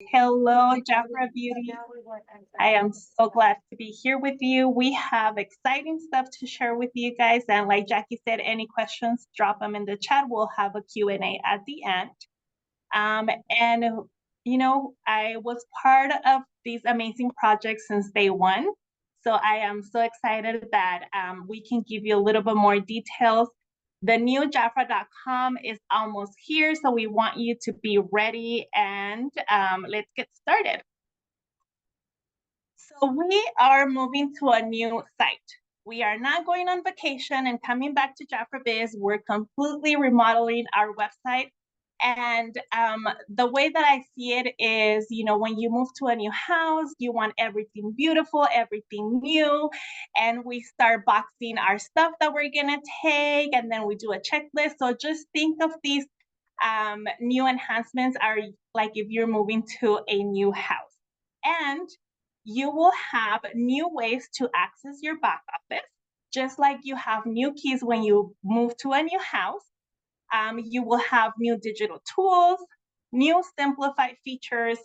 Hello, Jafra Beauty. I am so glad to be here with you. We have exciting stuff to share with you guys. And like Jackie said, any questions, drop them in the chat. We'll have a Q&A at the end. And, I was part of these amazing projects since day one. So I am so excited that we can give you a little bit more details. The new Jafra.com is almost here, so we want you to be ready, and let's get started. So we are moving to a new site. We are not going on vacation and coming back to Jafra Biz. We're completely remodeling our website. And the way that I see it is, when you move to a new house, you want everything beautiful, everything new. And we start boxing our stuff that we're going to take, and then we do a checklist. So just think of these new enhancements are like if you're moving to a new house. And you will have new ways to access your back office, just like you have new keys when you move to a new house. You will have new digital tools, new simplified features,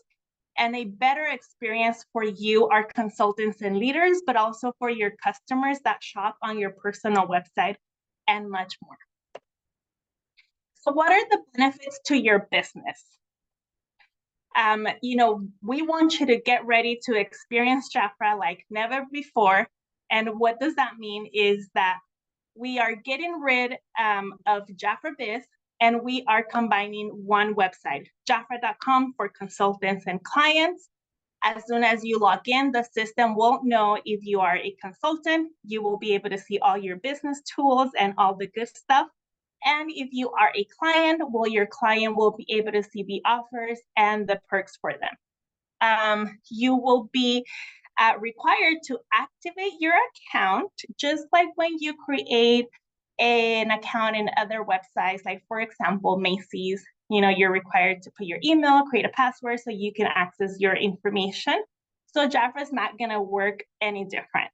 and a better experience for you, our consultants and leaders, but also for your customers that shop on your personal website and much more. So what are the benefits to your business? We want you to get ready to experience Jafra like never before. And what does that mean is that we are getting rid of Jafra Biz, and we are combining one website, Jafra.com for consultants and clients. As soon as you log in, the system won't know if you are a consultant. You will be able to see all your business tools and all the good stuff. And if you are a client, well, your client will be able to see the offers and the perks for them. You will be required to activate your account, just like when you create an account in other websites, like for example, Macy's. You're required to put your email, create a password so you can access your information. So Jafra is not going to work any different.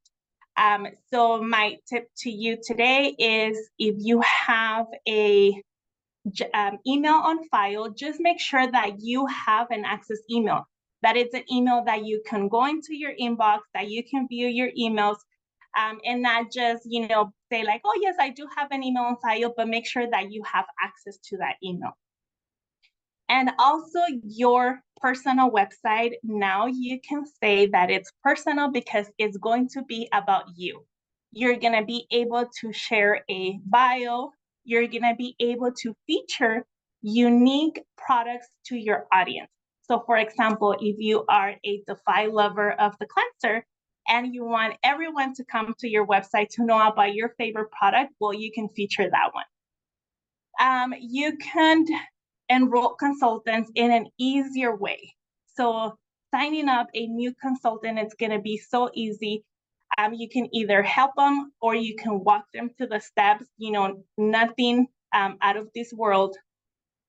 So my tip to you today is if you have a email on file, just make sure that you have an access email, that it's an email that you can go into your inbox, that you can view your emails, and not just, say like, oh yes, I do have an email on file, but make sure that you have access to that email. And also your personal website, now you can say that it's personal because it's going to be about you. You're going to be able to share a bio. You're going to be able to feature unique products to your audience. So for example, if you are a Defy lover of the cleanser and you want everyone to come to your website to know about your favorite product, well, you can feature that one. You can enroll consultants in an easier way. So signing up a new consultant, it's going to be so easy. You can either help them or you can walk them through the steps. Nothing out of this world.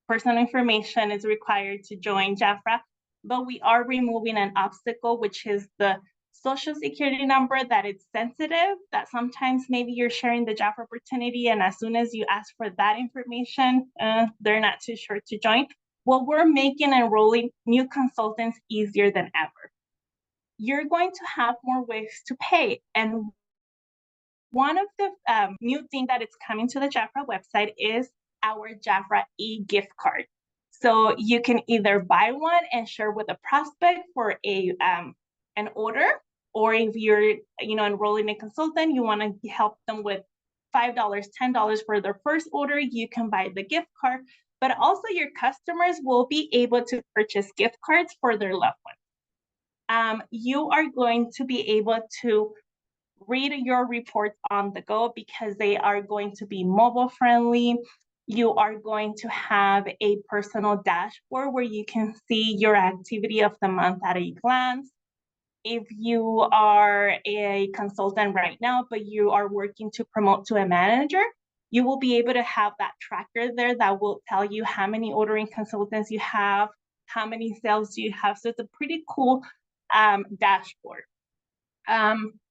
Personal information is required to join Jafra, but we are removing an obstacle, which is the social security number, that it's sensitive, that sometimes maybe you're sharing the job opportunity and as soon as you ask for that information, they're not too sure to join. Well, we're making enrolling new consultants easier than ever. You're going to have more ways to pay. And one of the new things that is coming to the Jafra website is our Jafra e-gift card. So you can either buy one and share with a prospect for an order, or if you're enrolling a consultant, you want to help them with $5, $10 for their first order, you can buy the gift card. But also your customers will be able to purchase gift cards for their loved ones. You are going to be able to read your reports on the go because they are going to be mobile friendly. You are going to have a personal dashboard where you can see your activity of the month at a glance. If you are a consultant right now, but you are working to promote to a manager, you will be able to have that tracker there that will tell you how many ordering consultants you have, how many sales you have. So it's a pretty cool dashboard.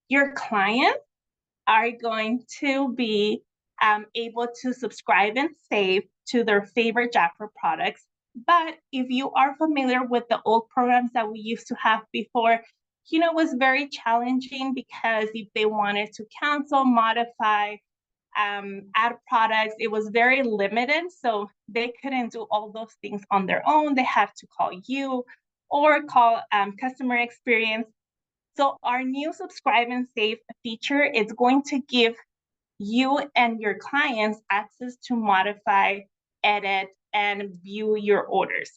Your clients are going to be able to subscribe and save to their favorite Jafra products But if you are familiar with the old programs that we used to have before, it was very challenging because if they wanted to cancel, modify, add products, it was very limited. So they couldn't do all those things on their own. They have to call you or call customer experience. So our new subscribe and save feature is going to give you and your clients access to modify, edit, and view your orders.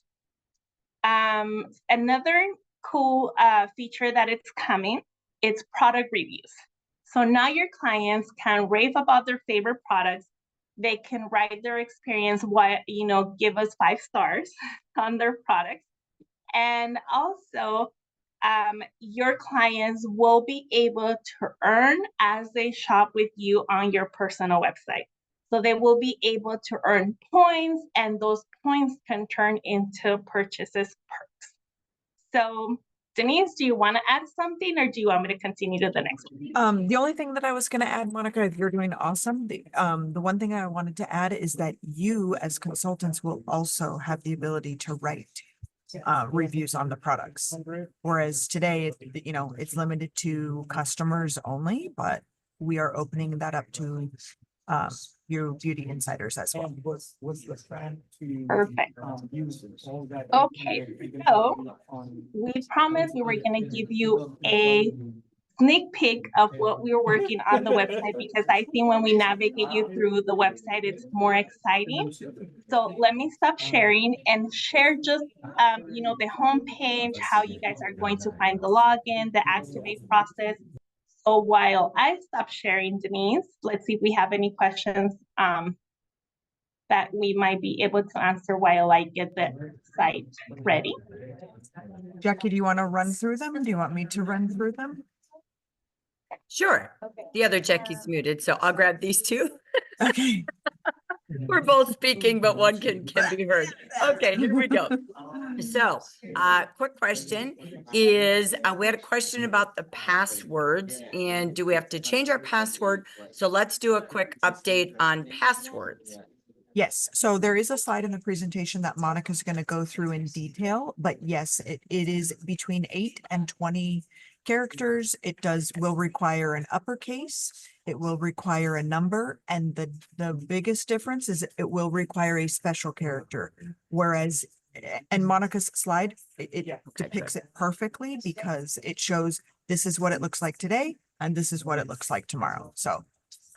Another cool feature that it's coming, it's product reviews. So now your clients can rave about their favorite products. They can write their experience, give us 5 stars on their products. And also, your clients will be able to earn as they shop with you on your personal website. So they will be able to earn points, and those points can turn into purchases perks. So Denise, do you want to add something, or do you want me to continue to the next one? The only thing that I was going to add, Monica, you're doing awesome. The one thing I wanted to add is that you as consultants will also have the ability to write reviews on the products. Whereas today, it's limited to customers only, but we are opening that up to your beauty insiders as well. Perfect. Okay, so we promised we were going to give you a sneak peek of what we were working on the website, because I think when we navigate you through the website, it's more exciting. So let me stop sharing and share just, the homepage, how you guys are going to find the login, the activate process. So while I stop sharing, Denise, let's see if we have any questions that we might be able to answer while I get the site ready. Jackie, do you want to run through them? Do you want me to run through them? Sure. The other Jackie's muted, so I'll grab these two. Okay. We're both speaking, but one can be heard. Okay, here we go. So, quick question is, we had a question about the passwords, and do we have to change our password? So let's do a quick update on passwords. Yes, so there is a slide in the presentation that Monica's going to go through in detail, but yes, it is between 8 and 20 characters. It will require an uppercase. It will require a number, and the biggest difference is it will require a special character. Whereas, and Monica's slide, it depicts it perfectly because it shows this is what it looks like today, and this is what it looks like tomorrow. So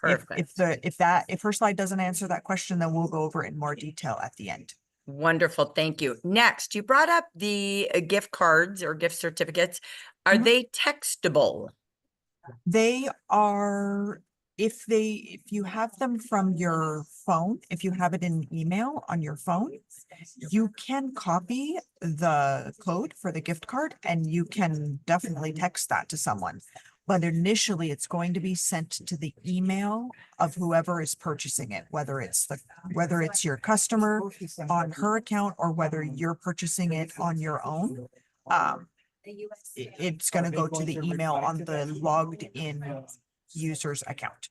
if her slide doesn't answer that question, then we'll go over it in more detail at the end. Wonderful. Thank you. Next, you brought up the gift cards or gift certificates. Are they textable? They are, if you have them from your phone, if you have it in email on your phone, you can copy the code for the gift card and you can definitely text that to someone. But initially it's going to be sent to the email of whoever is purchasing it, whether it's your customer on her account or whether you're purchasing it on your own. It's going to go to the email on the logged in user's account.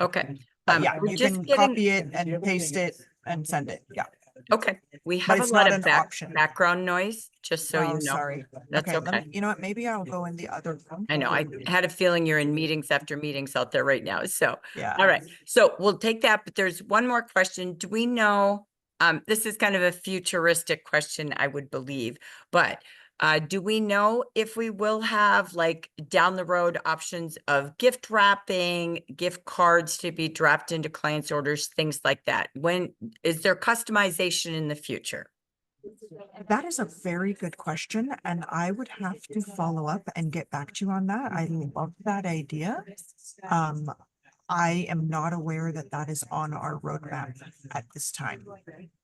Okay. But yeah, you can copy it and paste it and send it. Yeah. Okay. We have a lot of background noise, just so you know. Sorry. That's okay. You know what? Maybe I'll go in the other room. I know. I had a feeling you're in meetings after meetings out there right now. So, yeah. All right. So we'll take that. But there's one more question. Do we know, this is kind of a futuristic question, I would believe, but do we know if we will have like down the road options of gift wrapping, gift cards to be dropped into clients' orders, things like that? When is there customization in the future? That is a very good question, and I would have to follow up and get back to you on that. I love that idea. I am not aware that that is on our roadmap at this time.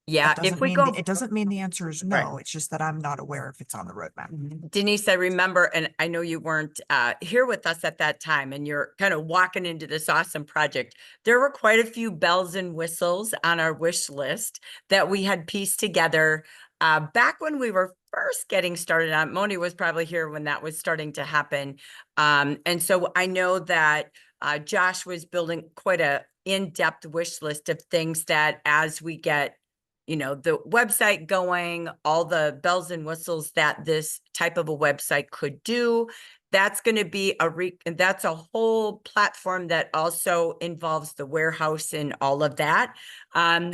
Yeah, if we go, it doesn't mean the answer is no. Right. It's just that I'm not aware if it's on the roadmap. Denise, I remember, and I know you weren't here with us at that time, and you're kind of walking into this awesome project. There were quite a few bells and whistles on our wish list that we had pieced together back when we were first getting started on. Moni was probably here when that was starting to happen. And so I know that Josh was building quite a in-depth wish list of things that as we get you know, the website going, all the bells and whistles that this type of a website could do. That's going to be that's a whole platform that also involves the warehouse and all of that.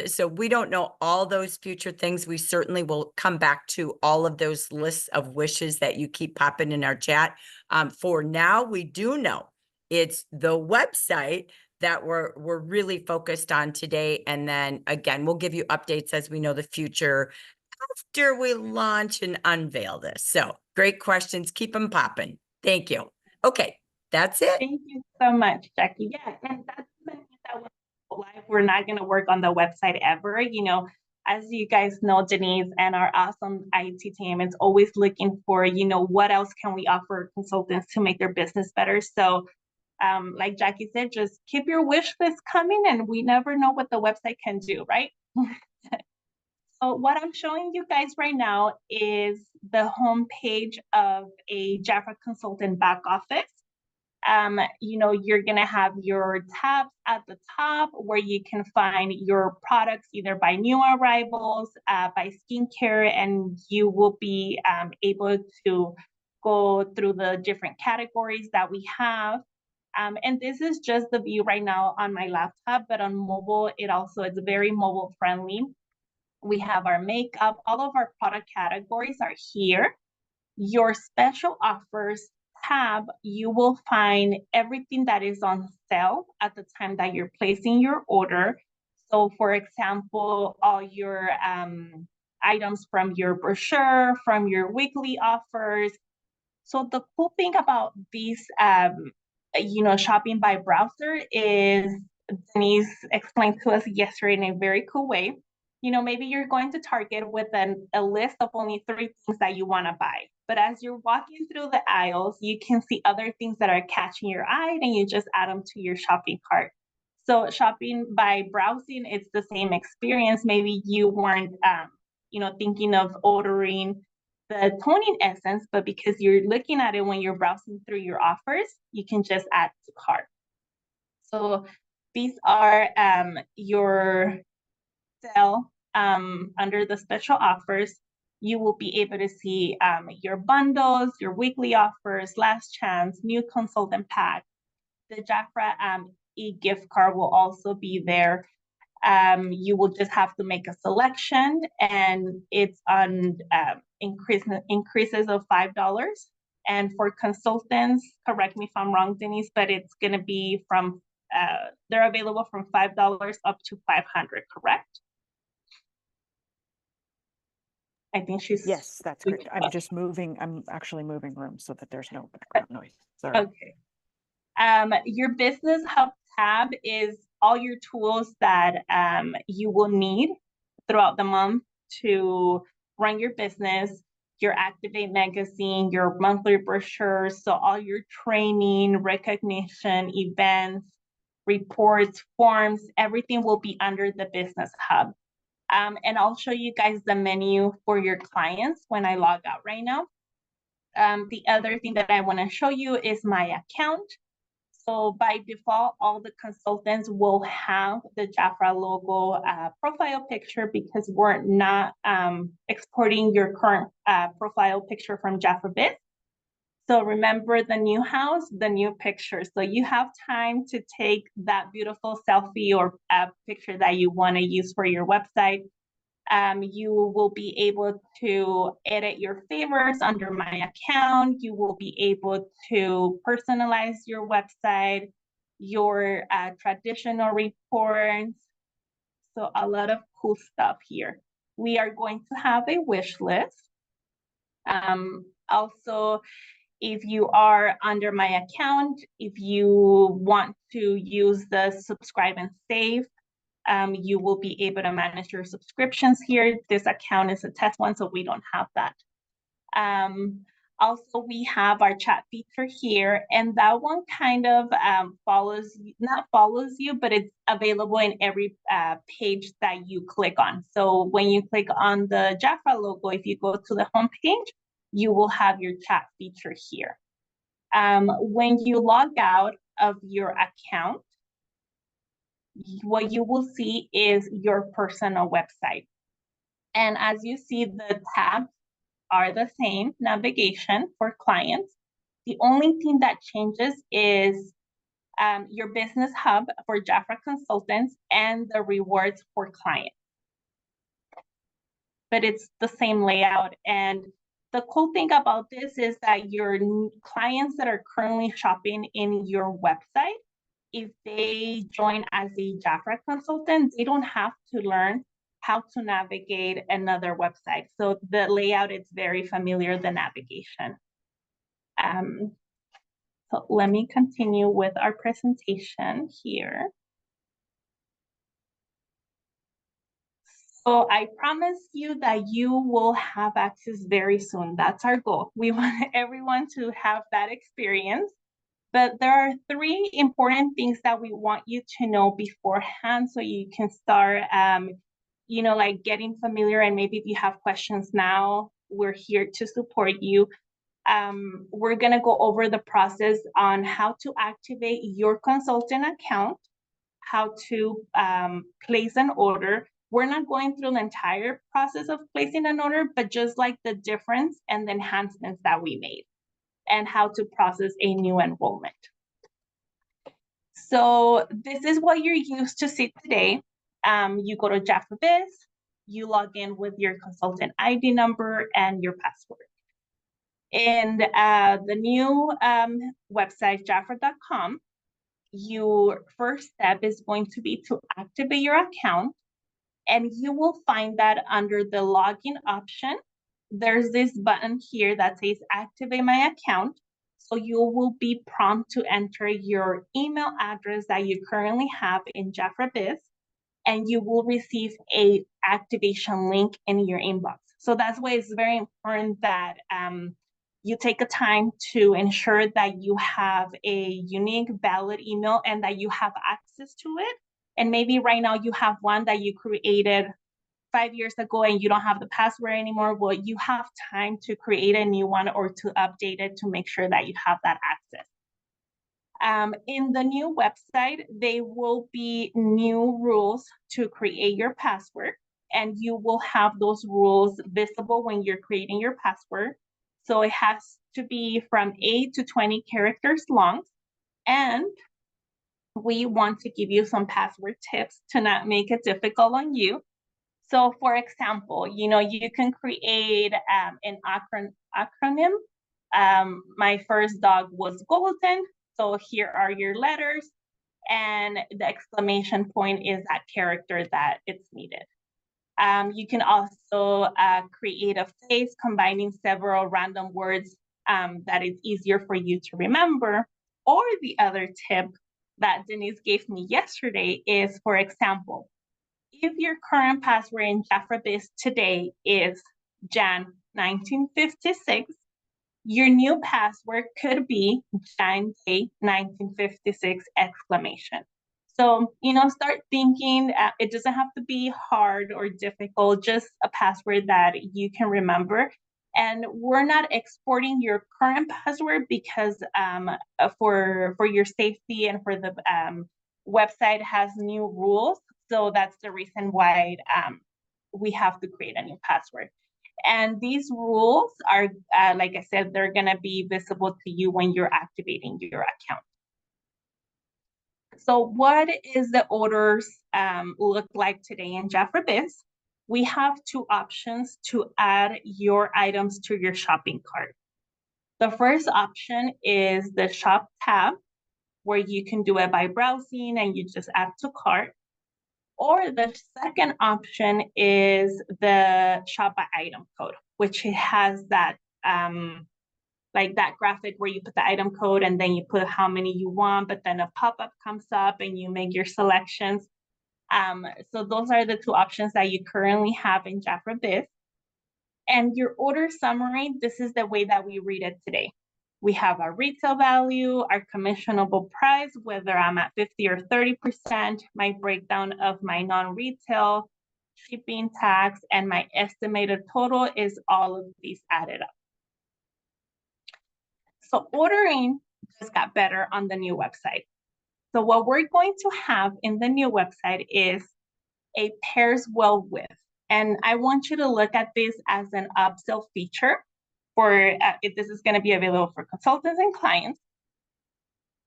So we don't know all those future things. We certainly will come back to all of those lists of wishes that you keep popping in our chat. For now, we do know it's the website that we're really focused on today. And then again, we'll give you updates as we know the future after we launch and unveil this. So great questions. Keep them popping. Thank you. Okay, that's it. Thank you so much, Jackie. Yeah, and that doesn't mean that we're not going to work on the website ever. You know, as you guys know, Denise and our awesome IT team is always looking for, you know, what else can we offer consultants to make their business better. So like Jackie said, just keep your wish list coming, and we never know what the website can do, right? So what I'm showing you guys right now is the home page of a Jafra Consultant back office. You know, you're gonna have your tabs at the top where you can find your products either by new arrivals, by skincare, and you will be able to go through the different categories that we have. And this is just the view right now on my laptop, but on mobile, it's very mobile friendly. We have our makeup, all of our product categories are here. Your special offers tab, you will find everything that is on sale at the time that you're placing your order. So for example, all your items from your brochure, from your weekly offers. So the cool thing about these, you know, shopping by browser is Denise explained to us yesterday in a very cool way. You know, maybe you're going to Target with a list of only 3 things that you want to buy. But as you're walking through the aisles, you can see other things that are catching your eye, and you just add them to your shopping cart. So shopping by browsing, it's the same experience. Maybe you weren't, you know, thinking of ordering the toning essence, but because you're looking at it when you're browsing through your offers, you can just add to cart. So these are your sale under the special offers. You will be able to see your bundles, your weekly offers, last chance, new consultant pack. The Jafra e-gift card will also be there. You will just have to make a selection, and it's on increases of $5. And for consultants, correct me if I'm wrong, Denise, but it's going to be from they're available from $5 up to $500, correct? I think she's. Yes, that's correct. I'm actually moving rooms so that there's no background noise. Sorry. Okay. Your business hub tab is all your tools that you will need throughout the month to run your business, your Activate magazine, your monthly brochures, so all your training, recognition, events, reports, forms, everything will be under the business hub. And I'll show you guys the menu for your clients when I log out right now. The other thing that I want to show you is my account. So by default, all the consultants will have the Jafra logo profile picture because we're not exporting your current profile picture from Jafra Biz. So remember the new house, the new picture. So you have time to take that beautiful selfie or picture that you want to use for your website. You will be able to edit your favorites under my account. You will be able to personalize your website, your traditional reports. So a lot of cool stuff here. We are going to have a wish list. Also, if you are under my account, if you want to use the subscribe and save, you will be able to manage your subscriptions here. This account is a test one, so we don't have that. Also, we have our chat feature here, and that one kind of not follows you, but it's available in every page that you click on. So when you click on the Jafra logo, if you go to the home page, you will have your chat feature here. When you log out of your account, what you will see is your personal website. And as you see, the tabs are the same, navigation for clients. The only thing that changes is your business hub for Jafra consultants and the rewards for clients. But it's the same layout. And the cool thing about this is that your clients that are currently shopping in your website, if they join as a Jafra consultant, they don't have to learn how to navigate another website. So the layout is very familiar, the navigation. So let me continue with our presentation here. So I promise you that you will have access very soon. That's our goal. We want everyone to have that experience. But there are 3 important things that we want you to know beforehand so you can start, you know, like getting familiar. And maybe if you have questions now, we're here to support you. We're going to go over the process on how to activate your consultant account, how to place an order. We're not going through the entire process of placing an order, but just like the difference and the enhancements that we made and how to process a new enrollment. So this is what you're used to see today. You go to Jafra Biz, you log in with your consultant ID number and your password. And the new website, jafra.com, your first step is going to be to activate your account. And you will find that under the login option, there's this button here that says activate my account. So you will be prompted to enter your email address that you currently have in Jafra Biz, and you will receive a activation link in your inbox. So that's why it's very important that you take a time to ensure that you have a unique, valid email and that you have access to it. And maybe right now you have one that you created 5 years ago and you don't have the password anymore. Well, you have time to create a new one or to update it to make sure that you have that access. In the new website, there will be new rules to create your password, and you will have those rules visible when you're creating your password. So it has to be from 8 to 20 characters long, and we want to give you some password tips to not make it difficult on you. So for example, you know, you can create an acronym. My first dog was golden. So here are your letters, and the exclamation point is that character that it's needed. You can also create a phrase combining several random words that is easier for you to remember. Or the other tip that Denise gave me yesterday is, for example, if your current password in Jafra Biz today is Jan 1956, your new password could be Jan Day 1956 exclamation. So, you know, start thinking, it doesn't have to be hard or difficult, just a password that you can remember. And we're not exporting your current password because for your safety and for the website has new rules. So that's the reason why we have to create a new password. And these rules are, like I said, they're going to be visible to you when you're activating your account. So what is the orders look like today in Jafra Biz? We have 2 options to add your items to your shopping cart. The first option is the shop tab, where you can do it by browsing and you just add to cart. Or the second option is the shop by item code, which has that like that graphic where you put the item code and then you put how many you want, but then a pop-up comes up and you make your selections. So those are the 2 options that you currently have in Jafra Biz. And your order summary, this is the way that we read it today. We have our retail value, our commissionable price, whether I'm at 50 or 30%, my breakdown of my non-retail, shipping, tax, and my estimated total is all of these added up. So ordering just got better on the new website. So what we're going to have in the new website is a pairs well with. And I want you to look at this as an upsell feature for if this is going to be available for consultants and clients.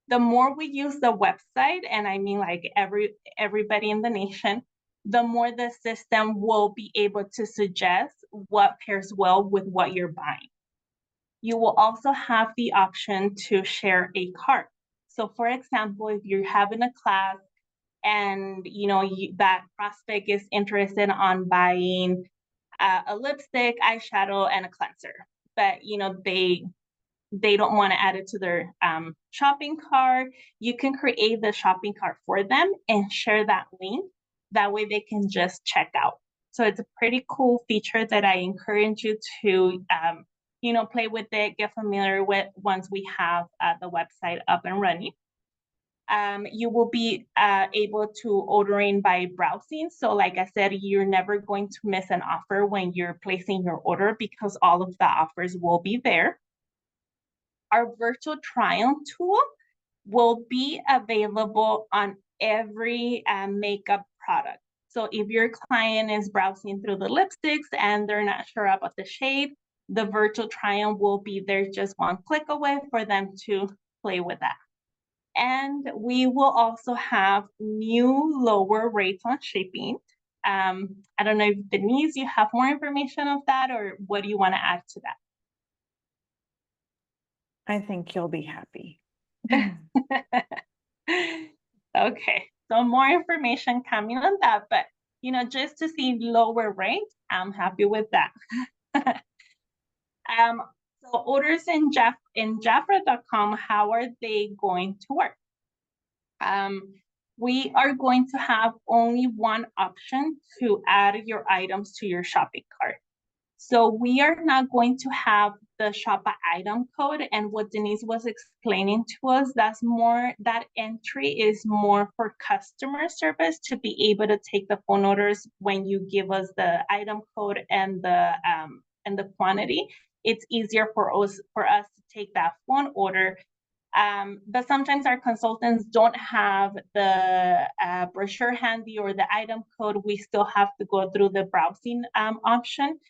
The more we use the website, and I mean like everybody in the nation, the more the system will be able to suggest what pairs well with what you're buying. You will also have the option to share a cart. So for example, if you're having a class and that prospect is interested on buying a lipstick, eyeshadow, and a cleanser, but they don't want to add it to their shopping cart, you can create the shopping cart for them and share that link. That way they can just check out. So it's a pretty cool feature that I encourage you to play with it, get familiar with once we have the website up and running. You will be able to ordering by browsing. So like I said, you're never going to miss an offer when you're placing your order because all of the offers will be there. Our virtual try-on tool will be available on every makeup product. So if your client is browsing through the lipsticks and they're not sure about the shade, the virtual try-on will be there just one click away for them to play with that. And we will also have new lower rates on shipping. I don't know if Denise, you have more information of that, or what do you want to add to that? I think you'll be happy. Okay, so more information coming on that, but just to see lower rate, I'm happy with that. So orders in Jafra.com, how are they going to work? We are going to have only one option to add your items to your shopping cart. So we are not going to have the shop by item code, and what Denise was explaining to us, that entry is more for customer service to be able to take the phone orders when you give us the item code and the quantity. It's easier for us to take that phone order. But sometimes our consultants don't have the brochure handy or the item code. We still have to go through the browsing option.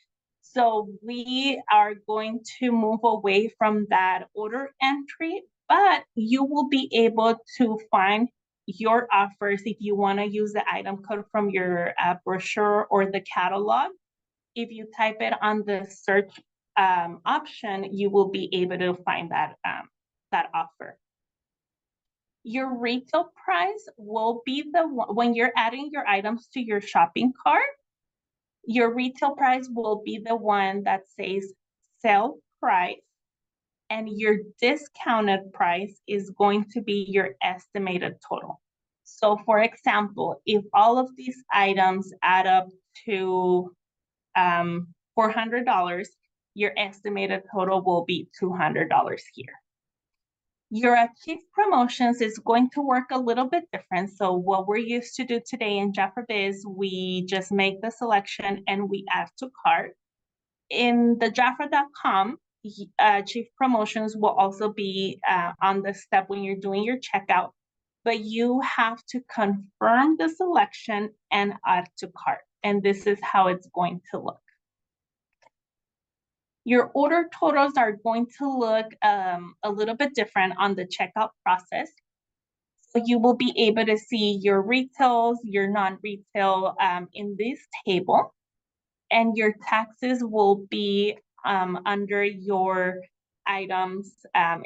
So we are going to move away from that order entry, but you will be able to find your offers if you want to use the item code from your brochure or the catalog. If you type it on the search option, you will be able to find that offer. Your retail price will be the one when you're adding your items to your shopping cart. Your retail price will be the one that says sale price, and your discounted price is going to be your estimated total. So for example, if all of these items add up to $400, your estimated total will be $200 here. Your Achieve promotions is going to work a little bit different. So what we're used to do today in Jafra Biz, we just make the selection and we add to cart. In the Jafra.com, Achieve promotions will also be on the step when you're doing your checkout, but you have to confirm the selection and add to cart. And this is how it's going to look. Your order totals are going to look a little bit different on the checkout process. So you will be able to see your retails, your non-retail in this table, and your taxes will be under your items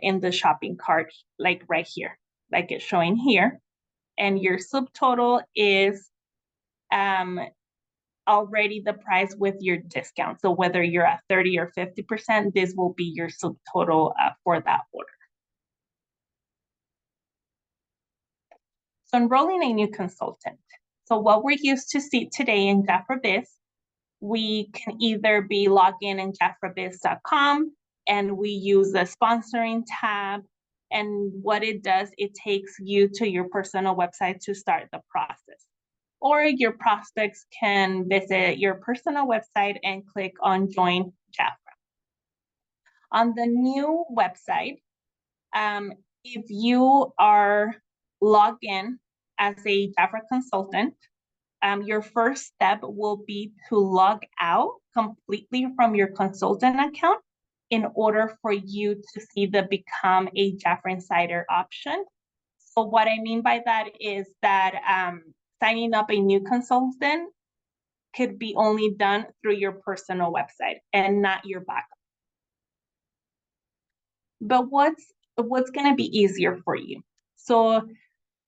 in the shopping cart, like right here, like it's showing here. And your subtotal is already the price with your discount. So whether you're at 30 or 50%, this will be your subtotal for that order. So enrolling a new consultant. So what we're used to see today in Jafra Biz, we can either be logged in jafrabiz.com and we use the sponsoring tab. And what it does, it takes you to your personal website to start the process. Or your prospects can visit your personal website and click on Join Jafra. On the new website, if you are logged in as a Jafra consultant, your first step will be to log out completely from your consultant account in order for you to see the Become a Jafra Insider option. So what I mean by that is that signing up a new consultant could be only done through your personal website and not your backup. But what's going to be easier for you? So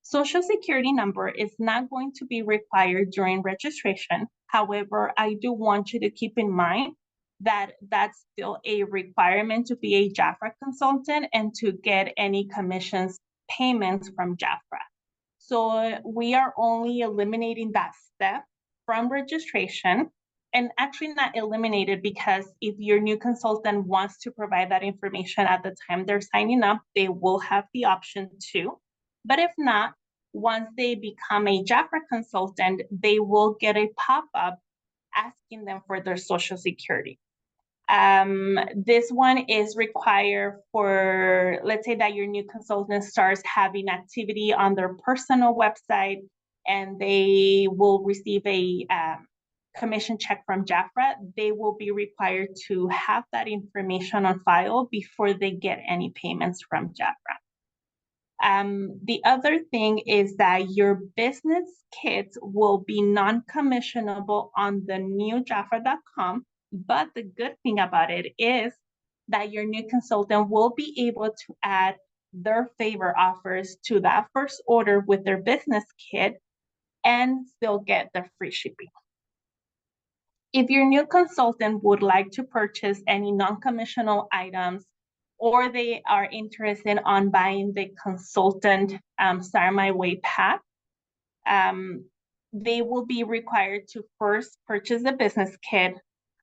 Social Security number is not going to be required during registration. However, I do want you to keep in mind that that's still a requirement to be a Jafra consultant and to get any commissions payments from Jafra. So we are only eliminating that step from registration, and actually not eliminated, because if your new consultant wants to provide that information at the time they're signing up, they will have the option to. But if not, once they become a Jafra consultant, they will get a pop-up asking them for their Social Security. This one is required for, let's say that your new consultant starts having activity on their personal website and they will receive a commission check from Jafra. They will be required to have that information on file before they get any payments from Jafra. The other thing is that your business kits will be non-commissionable on the new Jafra.com. But the good thing about it is that your new consultant will be able to add their favor offers to that first order with their business kit and still get the free shipping. If your new consultant would like to purchase any non-commissionable items, or they are interested on buying the consultant Start My Way pack, they will be required to first purchase the business kit,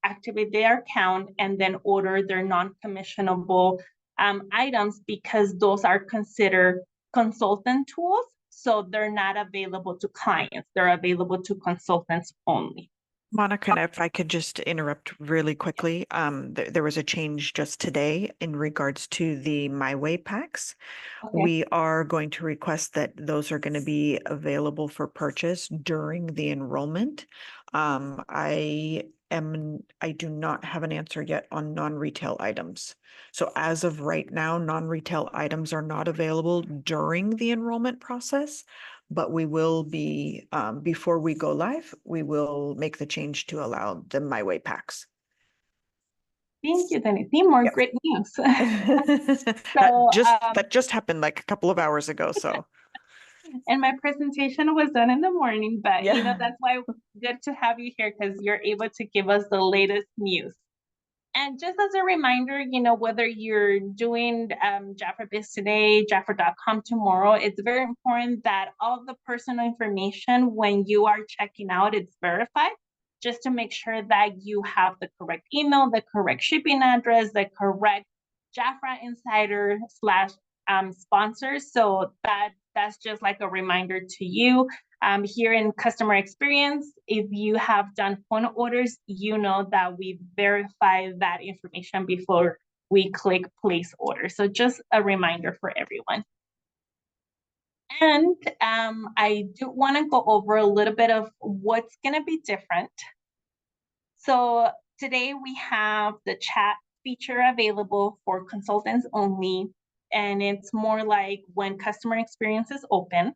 activate their account, and then order their non-commissionable items, because those are considered consultant tools. So they're not available to clients. They're available to consultants only. Monica, and if I could just interrupt really quickly, there was a change just today in regards to the My Way packs. Okay. We are going to request that those are going to be available for purchase during the enrollment. I do not have an answer yet on non-retail items. So as of right now, non-retail items are not available during the enrollment process. But we will be, before we go live, we will make the change to allow the My Way packs. Thank you, Denise. More Yep. great news. That just happened like a couple of hours ago, so. And my presentation was done in the morning, but Yeah. that's why good to have you here, because you're able to give us the latest news. And just as a reminder, whether you're doing Jafra Biz today, Jafra.com tomorrow, it's very important that all the personal information when you are checking out, it's verified, just to make sure that you have the correct email, the correct shipping address, the correct Jafra Insider / sponsors. So that's just like a reminder to you. Here in customer experience, if you have done phone orders, you know that we verify that information before we click place order. So just a reminder for everyone. And I do want to go over a little bit of what's going to be different. So today we have the chat feature available for consultants only, and it's more like when customer experience is open.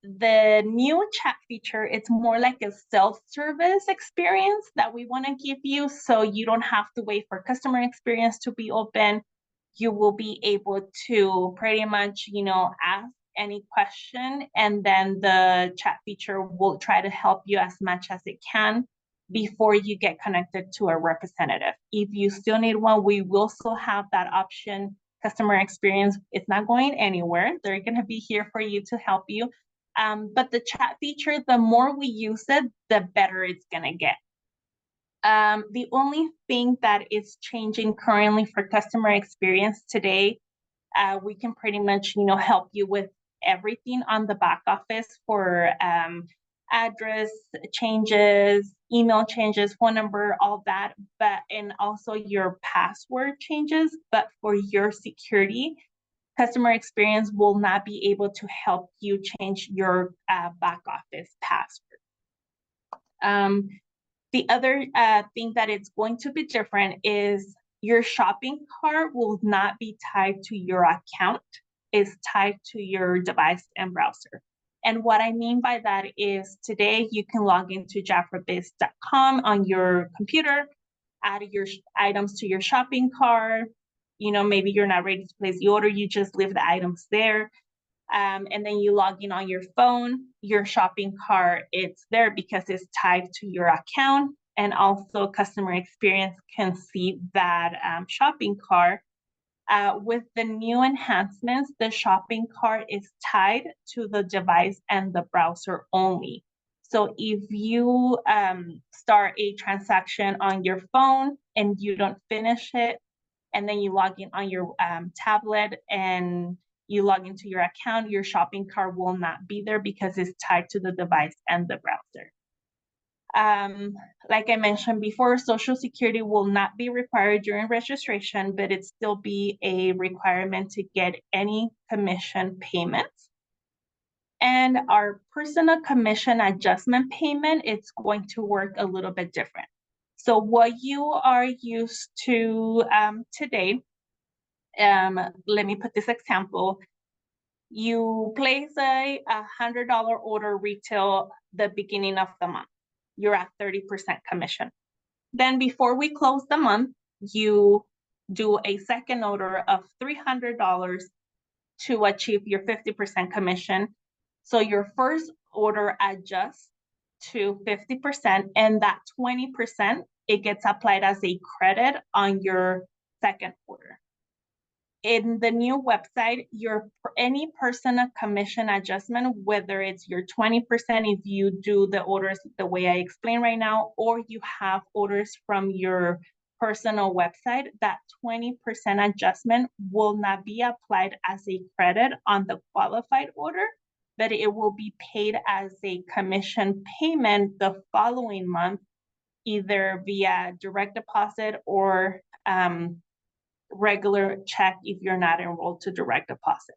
The new chat feature, it's more like a self-service experience that we want to give you, so you don't have to wait for customer experience to be open. You will be able to pretty much, ask any question, and then the chat feature will try to help you as much as it can before you get connected to a representative. If you still need one, we will still have that option. Customer experience is not going anywhere. They're going to be here for you to help you. But the chat feature, the more we use it, the better it's going to get. The only thing that is changing currently for customer experience today, we can pretty much, help you with everything on the back office for address changes, email changes, phone number, all that, and also your password changes. But for your security, customer experience will not be able to help you change your back office password. The other thing that it's going to be different is your shopping cart will not be tied to your account. It's tied to your device and browser. And what I mean by that is today you can log into JaffraBiz.com on your computer, add your items to your shopping cart. You know, maybe you're not ready to place the order, you just leave the items there. And then you log in on your phone, your shopping cart, it's there because it's tied to your account. And also customer experience can see that shopping cart. With the new enhancements, the shopping cart is tied to the device and the browser only. So if you start a transaction on your phone and you don't finish it, and then you log in on your tablet and you log into your account, your shopping cart will not be there because it's tied to the device and the browser. Like I mentioned before, Social Security will not be required during registration, but it still be a requirement to get any commission payments. And our personal commission adjustment payment, it's going to work a little bit different. So what you are used to today, let me put this example. You place a $100 order retail the beginning of the month. You're at 30% commission. Then before we close the month, you do a second order of $300 to achieve your 50% commission. So your first order adjusts to 50%, and that 20%, it gets applied as a credit on your second order. In the new website, any personal commission adjustment, whether it's your 20% if you do the orders the way I explained right now, or you have orders from your personal website, that 20% adjustment will not be applied as a credit on the qualified order, but it will be paid as a commission payment the following month, either via direct deposit or regular check if you're not enrolled to direct deposit.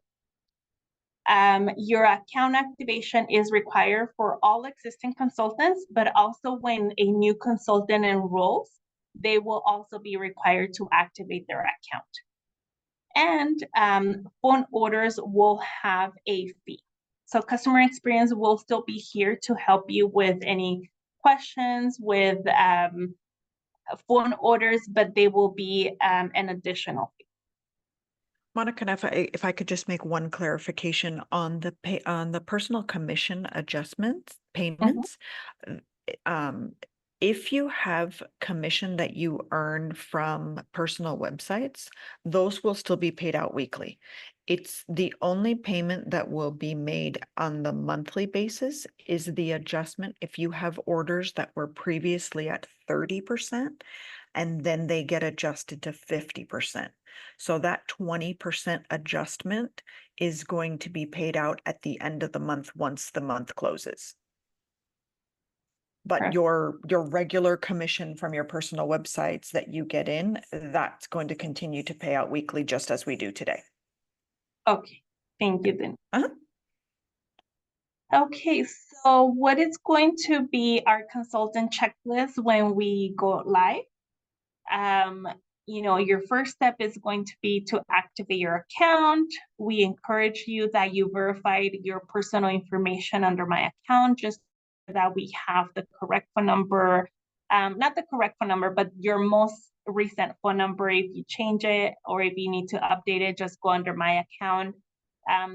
Your account activation is required for all existing consultants, but also when a new consultant enrolls, they will also be required to activate their account. And phone orders will have a fee. So customer experience will still be here to help you with any questions with phone orders, but they will be an additional fee. Monica, if I could just make one clarification on the personal commission adjustments payments. If you have commission that you earn from personal websites, those will still be paid out weekly. It's the only payment that will be made on the monthly basis is the adjustment if you have orders that were previously at 30% and then they get adjusted to 50%. So that 20% adjustment is going to be paid out at the end of the month once the month closes. But Correct. your regular commission from your personal websites that you get in, that's going to continue to pay out weekly just as we do today. Okay, thank you then. Okay, so what is going to be our consultant checklist when we go live? Your first step is going to be to activate your account. We encourage you that you verified your personal information under my account, just so that we have the correct phone number, not the correct phone number, but your most recent phone number. If you change it or if you need to update it, just go under my account.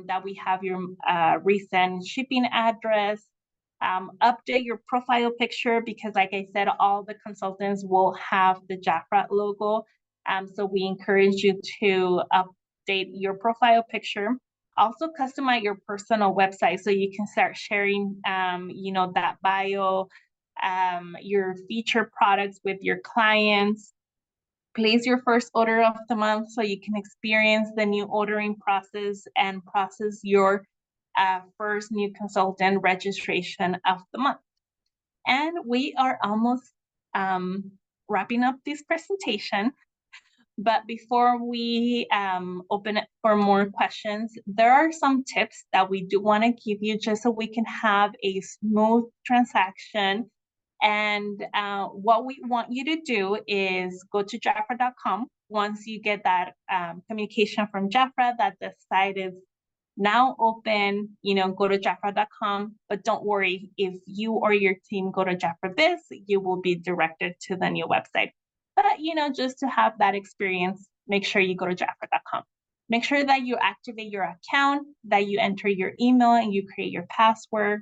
That we have your recent shipping address. Update your profile picture because, like I said, all the consultants will have the Jaffra logo. So we encourage you to update your profile picture. Also customize your personal website so you can start sharing, that bio, your featured products with your clients. Place your first order of the month so you can experience the new ordering process and process your first new consultant registration of the month. And we are almost wrapping up this presentation. But before we open it for more questions, there are some tips that we do want to give you just so we can have a smooth transaction. And what we want you to do is go to Jafra.com. Once you get that communication from Jafra that the site is now open, go to Jafra.com. But don't worry, if you or your team go to Jafra Biz, you will be directed to the new website. But, just to have that experience, make sure you go to Jafra.com. Make sure that you activate your account, that you enter your email and you create your password.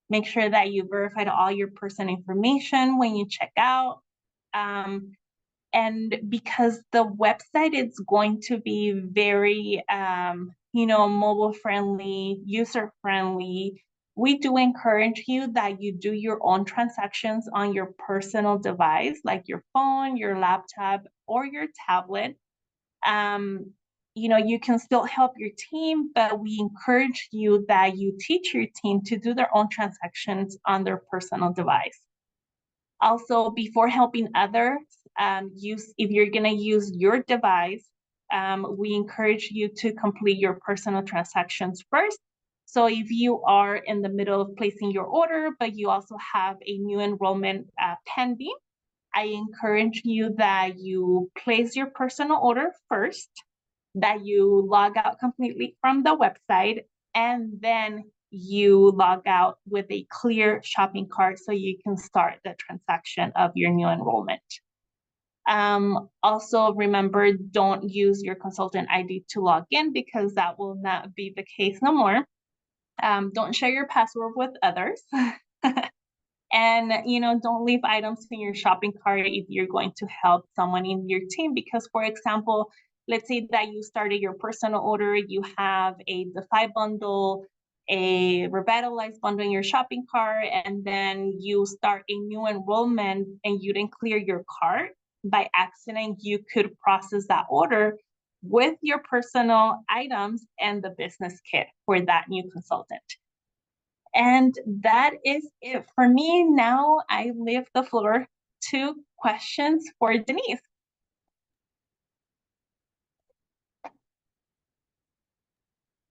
Make sure that you verified all your personal information when you check out. And because the website is going to be very, mobile friendly, user friendly, we do encourage you that you do your own transactions on your personal device, like your phone, your laptop, or your tablet. You can still help your team, but we encourage you that you teach your team to do their own transactions on their personal device. Also, before helping others, if you're going to use your device, we encourage you to complete your personal transactions first. So if you are in the middle of placing your order, but you also have a new enrollment pending, I encourage you that you place your personal order first, that you log out completely from the website, and then you log out with a clear shopping cart so you can start the transaction of your new enrollment. Also remember, don't use your consultant ID to log in because that will not be the case no more. Don't share your password with others. And, don't leave items in your shopping cart if you're going to help someone in your team. Because, for example, let's say that you started your personal order, you have a Defy bundle, a Revitalize bundle in your shopping cart, and then you start a new enrollment and you didn't clear your cart. By accident, you could process that order with your personal items and the business kit for that new consultant. And that is it for me. Now I leave the floor to questions for Denise.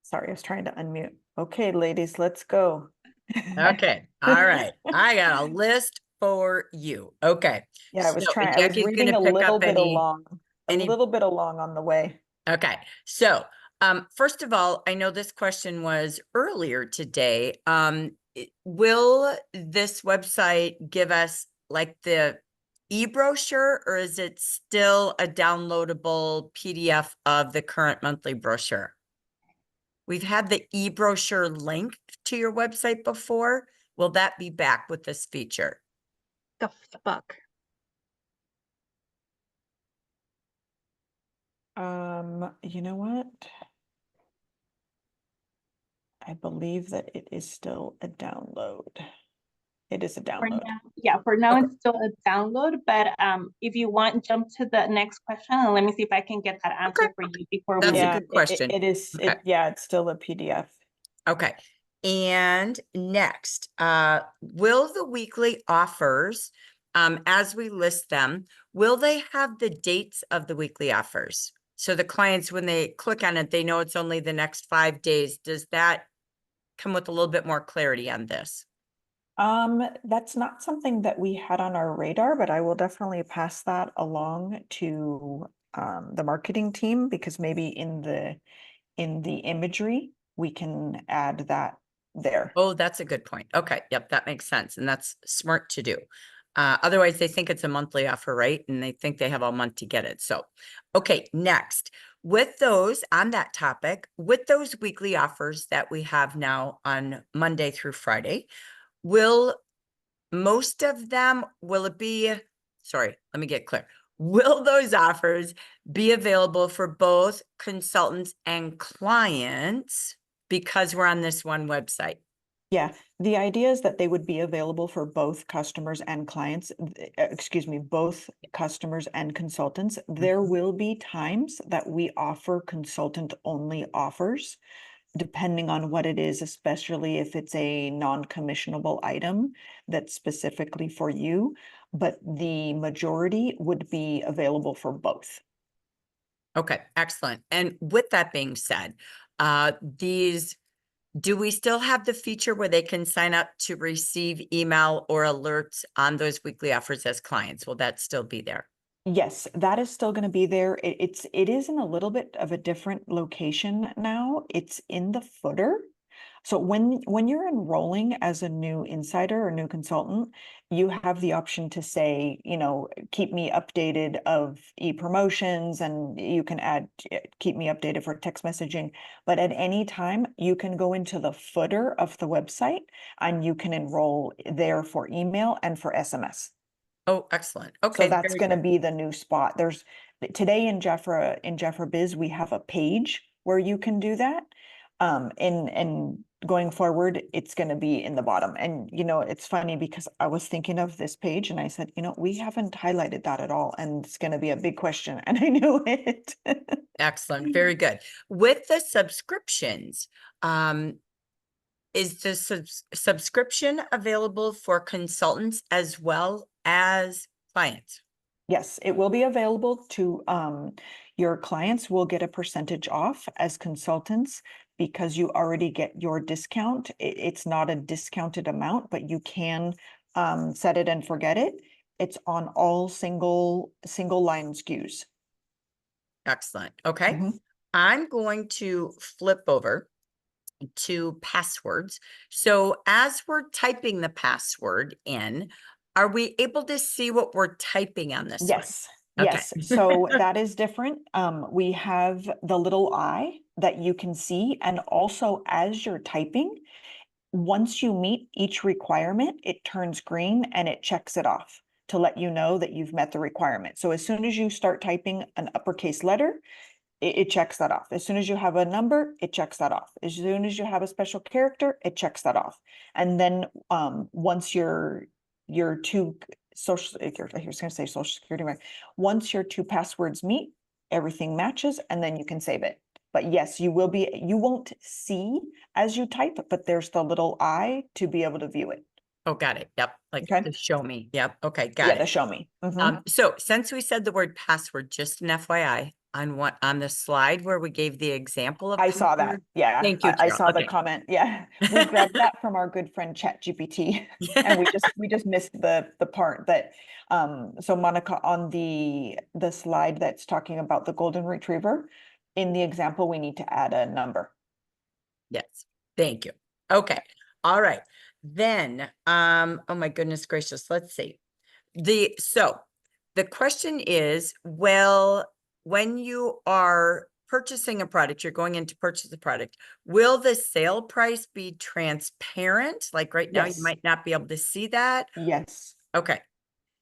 Sorry, I was trying to unmute. Okay, ladies, let's go. Okay, all right. I got a list for you. Okay. Yeah, I was So Jackie's reading gonna a pick little up bit any- along, a little bit along on the way. Okay, so first of all, I know this question was earlier today. Will this website give us like the e-brochure, or is it still a downloadable PDF of the current monthly brochure? We've had the e-brochure link to your website before. Will that be back with this feature? The fuck. You know what? I believe that it is still a download. It is a download. For now Okay. it's still a download, but if you want, jump to the next question and let me see if I can get that answer for you before That's we a Yeah, good question. it is. Okay. Yeah, it's still a PDF. Okay. And next, will the weekly offers, as we list them, will they have the dates of the weekly offers? So the clients, when they click on it, they know it's only the next 5 days. Does that come with a little bit more clarity on this? That's not something that we had on our radar, but I will definitely pass that along to the marketing team, because maybe in the imagery, we can add that there. Oh, that's a good point. Okay. Yep. That makes sense. And that's smart to do. Otherwise they think it's a monthly offer, right? And they think they have all month to get it. So, okay, next, with those on that topic, with those weekly offers that we have now on Monday through Friday, will most of them, will it be, sorry, let me get clear. Will those offers be available for both consultants and clients because we're on this one website? Yeah, the idea is that they would be available for both customers and clients, excuse me, both customers and consultants. There will be times that we offer consultant only offers, depending on what it is, especially if it's a non-commissionable item that's specifically for you, but the majority would be available for both. Okay, excellent. And with that being said, do we still have the feature where they can sign up to receive email or alerts on those weekly offers as clients? Will that still be there? Yes, that is still going to be there. It is in a little bit of a different location now. It's in the footer. So when you're enrolling as a new insider or new consultant, you have the option to say, keep me updated of e-promotions, and you can add keep me updated for text messaging. But at any time, you can go into the footer of the website and you can enroll there for email and for SMS. Oh, excellent. So Okay, that's very going to good. be the new spot. There's today in Jeffra Biz, we have a page where you can do that. And going forward, it's going to be in the bottom. And it's funny because I was thinking of this page and I said, we haven't highlighted that at all, and it's going to be a big question. And I knew it. Excellent. Very good. With the subscriptions, is the subscription available for consultants as well as clients? Yes, it will be available to your clients will get a percentage off as consultants because you already get your discount. It's not a discounted amount, but you can set it and forget it. It's on all single line SKUs. Excellent. Okay. Mhm. I'm going to flip over to passwords. So as we're typing the password in, are we able to see what we're typing on this one? Yes. Okay. Yes, so that is different. We have the little I that you can see, and also as you're typing, once you meet each requirement, it turns green and it checks it off to let you know that you've met the requirement. So as soon as you start typing an uppercase letter, it checks that off. As soon as you have a number, it checks that off. As soon as you have a special character, it checks that off. And then once your two social, I was going to say social security, right? Once your two passwords meet, everything matches, and then you can save it. But yes, you won't see as you type, but there's the little I to be able to view it. Oh, got it. Yep. Like Okay. to show me. Yep. Okay. Got Yeah, it. to show me. Mhm. So since we said the word password, just an FYI, on the slide where we gave the example of I saw that. password. Yeah, Thank you, I Carol. saw the Okay. comment. Yeah, we grabbed that from our good friend ChatGPT, and we just missed the part that. So Monica, on the slide that's talking about the golden retriever, in the example, we need to add a number. Yes. Thank you. Okay. All right. Then, oh my goodness gracious, let's see. So the question is, well, when you are purchasing a product, you're going in to purchase a product, will the sale price be transparent? Like right now, you Yes. might not be able to see that. Yes. Okay.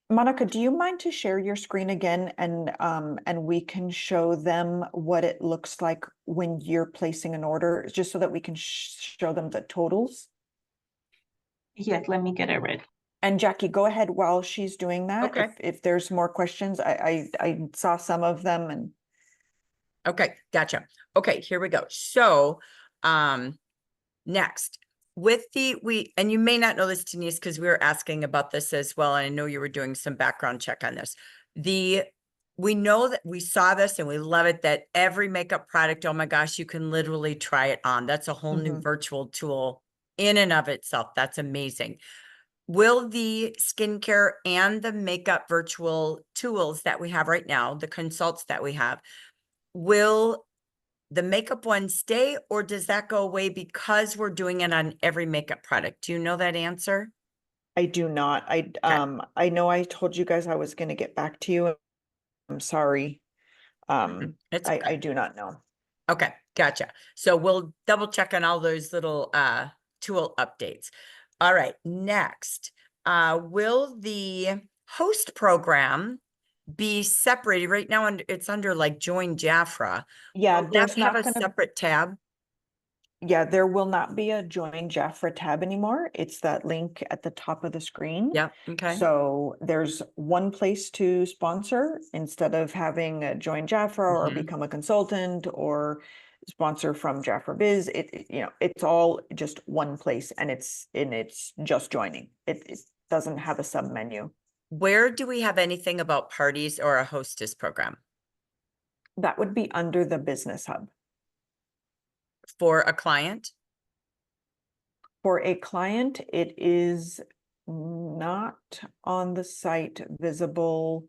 Monica, do you mind to share your screen again, and we can show them what it looks like when you're placing an order, just so that we can show them the totals? Yes, let me get it ready. And Jackie, go ahead while she's doing that. Okay. If there's more questions, I saw some of them, and Okay. Gotcha. Okay. Here we go. So, next with and you may not know this, Denise, because we were asking about this as well. And I know you were doing some background check on this. We know that we saw this and we love it, that every makeup product, oh my gosh, you can literally try it on. That's a whole new virtual tool in and of itself. That's amazing. Will the skincare and the makeup virtual tools that we have right now, the consults that we have, will the makeup one stay, or does that go away because we're doing it on every makeup product? Do you know that answer? I do not. I know I told you guys I was going to get back to you. I'm sorry. It's I okay. do not know. Okay, gotcha. So we'll double check on all those little tool updates. All right, next, will the host program be separated? Right now, it's under like Join Jafra. Yeah, Will that there's have not a going to. separate tab? Yeah, there will not be a Join Jafra tab anymore. It's that link at the top of the screen. Yep, okay. So there's one place to sponsor instead of having a Join Jafra or Mhm. become a consultant or sponsor from Jafra Biz. It's all just one place, and it's just joining. It doesn't have a sub menu. Where do we have anything about parties or a hostess program? That would be under the Business Hub. for a client? For a client, it is not on the site visible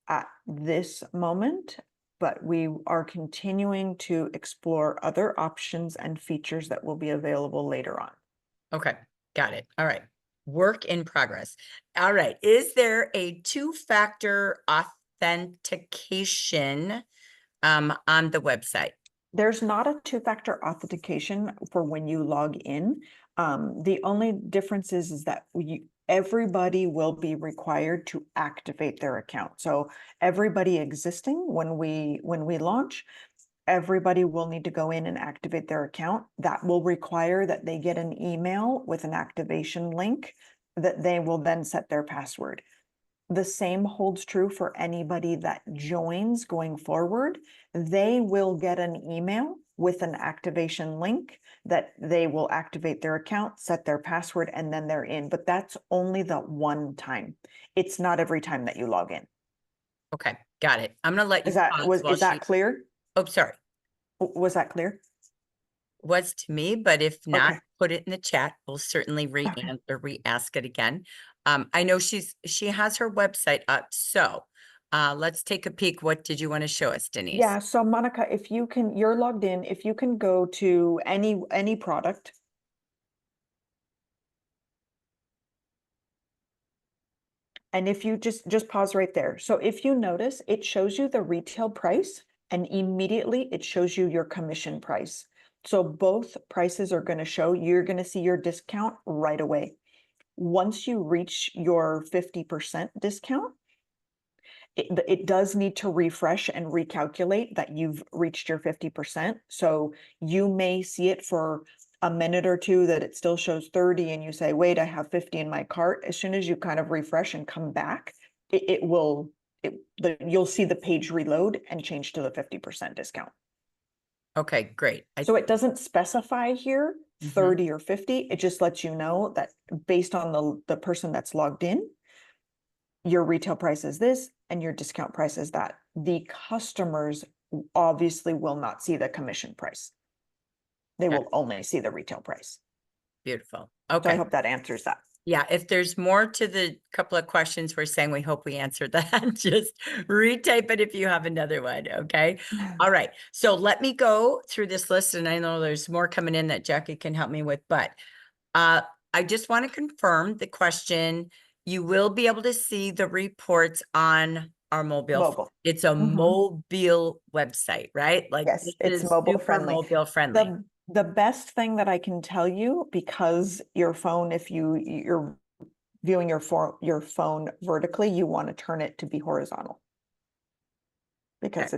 at this moment, but we are continuing to explore other options and features that will be available later on. Okay, got it. All right. Work in progress. All right. Is there a two-factor authentication on the website? There's not a two-factor authentication for when you log in. The only difference is that everybody will be required to activate their account. So everybody existing when we launch, everybody will need to go in and activate their account. That will require that they get an email with an activation link that they will then set their password. The same holds true for anybody that joins going forward. They will get an email with an activation link that they will activate their account, set their password, and then they're in. But that's only the one time. It's not every time that you log in. Okay, got it. I'm gonna let you Is that pause while is that she- clear? Oh, sorry. Was that clear? Was to me, but if not, Okay. put it in the chat. We'll certainly re-ask it again. I know she has her website up, so let's take a peek. What did you want to show us, Denise? Yeah, so Monica, if you can, you're logged in, if you can go to any product. And if you just pause right there. So if you notice, it shows you the retail price and immediately it shows you your commission price. So both prices are going to show, you're going to see your discount right away. Once you reach your 50% discount, it does need to refresh and recalculate that you've reached your 50%. So you may see it for a minute or two that it still shows 30 and you say, wait, I have 50 in my cart. As soon as you kind of refresh and come back, you'll see the page reload and change to the 50% discount. Okay, great. So it doesn't specify here 30 or 50. It just lets you know that based on the person that's logged in, your retail price is this and your discount price is that. The customers obviously will not see the commission price. They will only see the retail price. Beautiful. So I Okay. hope that answers that. Yeah, if there's more to the couple of questions we're saying, we hope we answered that. Just retype it if you have another one, okay? All right, so let me go through this list, and I know there's more coming in that Jackie can help me with, but I just want to confirm the question. You will be able to see the reports on our mobile. It's a mobile website, right? Like Yes, this it's is mobile super friendly. mobile friendly. The best thing that I can tell you, because your phone, if you're viewing your phone vertically, you want to turn it to be horizontal. Because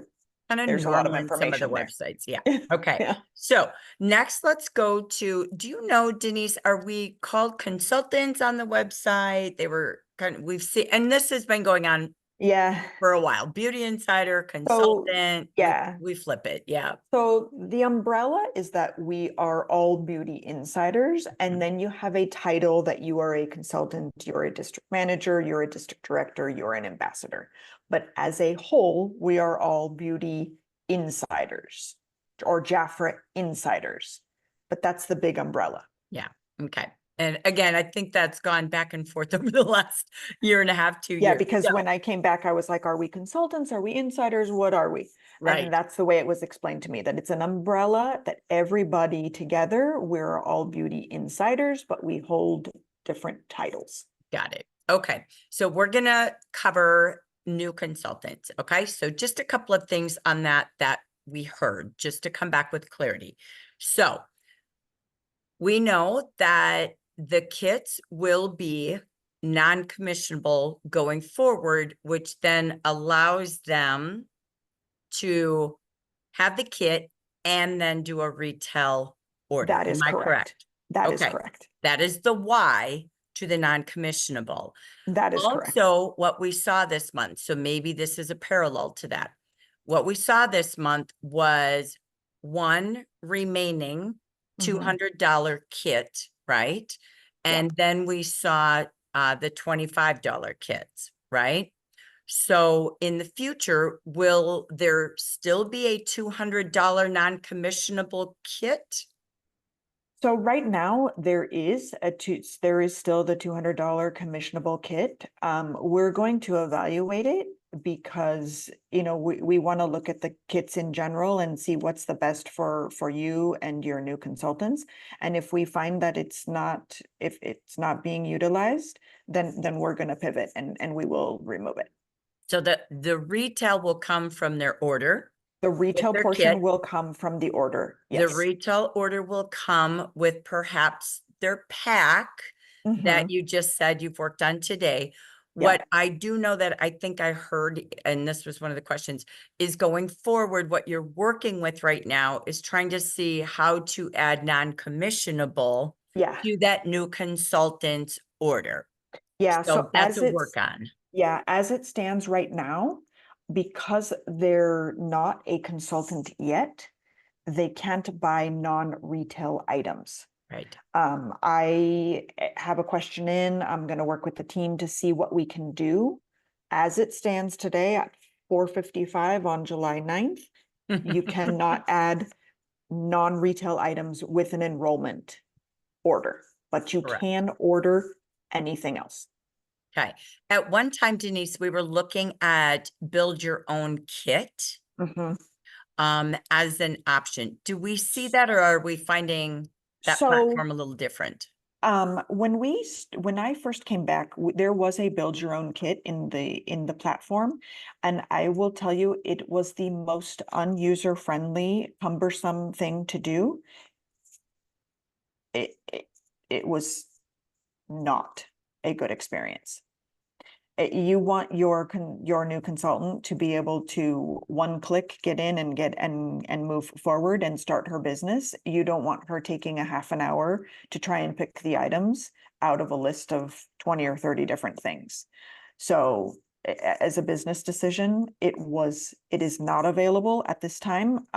Kind of there's a lot of normal in some of the information there. websites. Yeah. Okay. Yeah. So next, let's go to, do you know, Denise, are we called consultants on the website? They were we've seen, and this has been going on Yeah. for a while. Beauty Insider, consultant. Yeah. We flip it. Yeah. So the umbrella is that we are all beauty insiders, and then you have a title that you are a consultant, you're a district manager, you're a district director, you're an ambassador. But as a whole, we are all beauty insiders or Jafra insiders. But that's the big umbrella. Yeah. Okay. And again, I think that's gone back and forth over the last year and a half, 2 years. Yeah, because when I came back, I was like, are we consultants? Are we insiders? What are we? Right. And that's the way it was explained to me, that it's an umbrella that everybody together, we're all beauty insiders, but we hold different titles. Got it. Okay. So we're going to cover new consultants. Okay. So just a couple of things on that we heard, just to come back with clarity. So we know that the kits will be non-commissionable going forward, which then allows them to have the kit and then do a retail order. That is Am I correct. That is Okay. correct. That is the why to the non-commissionable. That is correct. Also, what we saw this month, so maybe this is a parallel to that. What we saw this month was one remaining $200 kit, right? And then we saw the $25 kits, right? So in the future, will there still be a $200 non-commissionable kit? So right now, there is still the $200 commissionable kit. We're going to evaluate it because, you know, we want to look at the kits in general and see what's the best for you and your new consultants. And if we find that if it's not being utilized, then we're going to pivot and we will remove it. So the retail will come from their order. The retail their portion kit. will come from the order. The Yes. retail order will come with perhaps their pack that Mhm. you just said you've worked on today. Yeah. What I do know that I think I heard, and this was one of the questions, is going forward, what you're working with right now is trying to see how to add non-commissionable Yeah. to that new consultant's order. Yeah. So that's a work on. Yeah, as it stands right now, because they're not a consultant yet, they can't buy non-retail items. Right. I have a question in. I'm going to work with the team to see what we can do. As it stands today at 4:55 on July 9th, you cannot add non-retail items with an enrollment order, but you Correct. can order anything else. Okay. At one time, Denise, we were looking at build your own kit Mhm. as an option. Do we see that, or are we finding that So, platform a little different? when I first came back, there was a build your own kit in the platform, and I will tell you, it was the most unuser friendly, cumbersome thing to do. It was not a good experience. You want your new consultant to be able to one click get in and move forward and start her business. You don't want her taking a half an hour to try and pick the items out of a list of 20 or 30 different things. So as a business decision, it is not available at this time.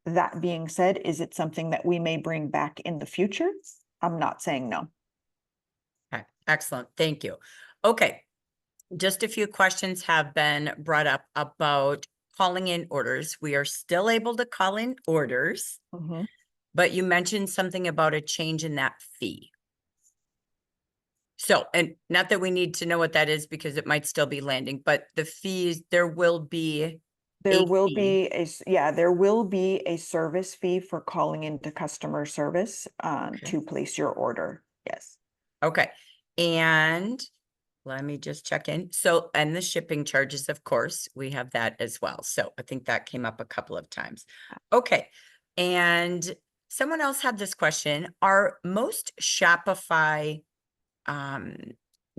That being said, is it something that we may bring back in the future? I'm not saying no. Okay, excellent. Thank you. Okay. Just a few questions have been brought up about calling in orders. We are still able to call in orders, Mhm. but you mentioned something about a change in that fee. So, and not that we need to know what that is because it might still be landing, but the fees, there will be There a will fee. be there will be a service fee for calling into customer service Okay. to place your order. Yes. Okay. And let me just check in. So, and the shipping charges, of course, we have that as well. So I think that came up a couple of times. Okay. And someone else had this question. Are most Shopify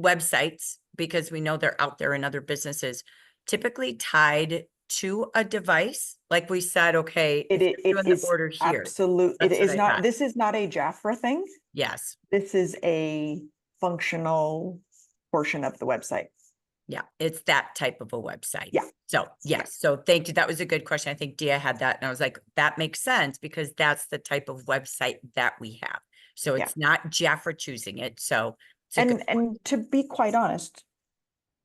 websites, because we know they're out there in other businesses, typically tied to a device? Like we said, okay, if you're doing the is order here. absolute. It That's what is I not. thought. This is not a Jafra thing. Yes. This is a functional portion of the website. Yeah, it's that type of a website. Yeah. So, yes. So thank you. That was a good question. I think Dia had that. And I was like, that makes sense because that's the type of website that we have. So Yeah. it's not Jafra choosing it. So it's a good point. And to be quite honest,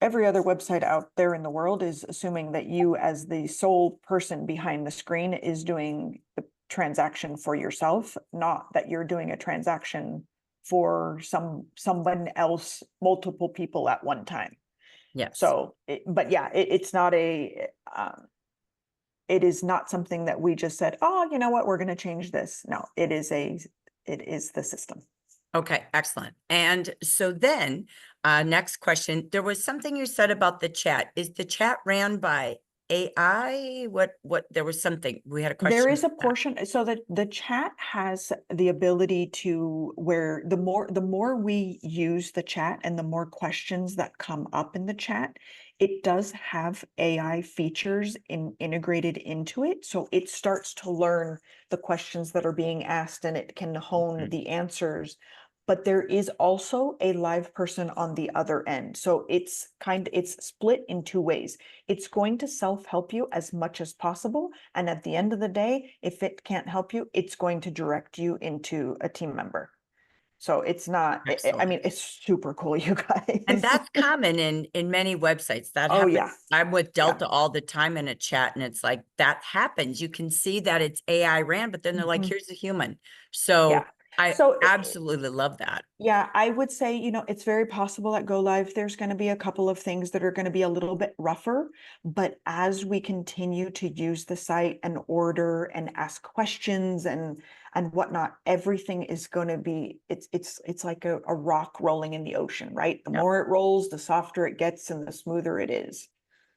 every other website out there in the world is assuming that you, as the sole person behind the screen, is doing the transaction for yourself, not that you're doing a transaction for someone else, multiple people at one time. Yes. So, but yeah, it's not it is not something that we just said, oh, you know what, we're going to change this. No, it is the system. Okay, excellent. And so then, next question, there was something you said about the chat. Is the chat ran by AI? There was something, we had a question. There is a about that. portion, so that the chat has the ability to, where the more we use the chat and the more questions that come up in the chat, it does have AI features integrated into it. So it starts to learn the questions that are being asked and it can hone the answers. But there is also a live person on the other end. So it's split in two ways. It's going to self-help you as much as possible. And at the end of the day, if it can't help you, it's going to direct you into a team member. So it's not, I Excellent. mean, it's super cool, you guys. And that's common in many websites. That Oh, happens. yeah. I'm with Yeah. Delta all the time in a chat, and it's like that happens. You can see that it's AI ran, but then they're like, Mhm. here's a human. So Yeah. I So absolutely love that. yeah, I would say, it's very possible at Go Live, there's going to be a couple of things that are going to be a little bit rougher. But as we continue to use the site and order and ask questions and whatnot, everything is going to be, it's like a rock rolling in the ocean, right? The Yep. more it rolls, the softer it gets and the smoother it is.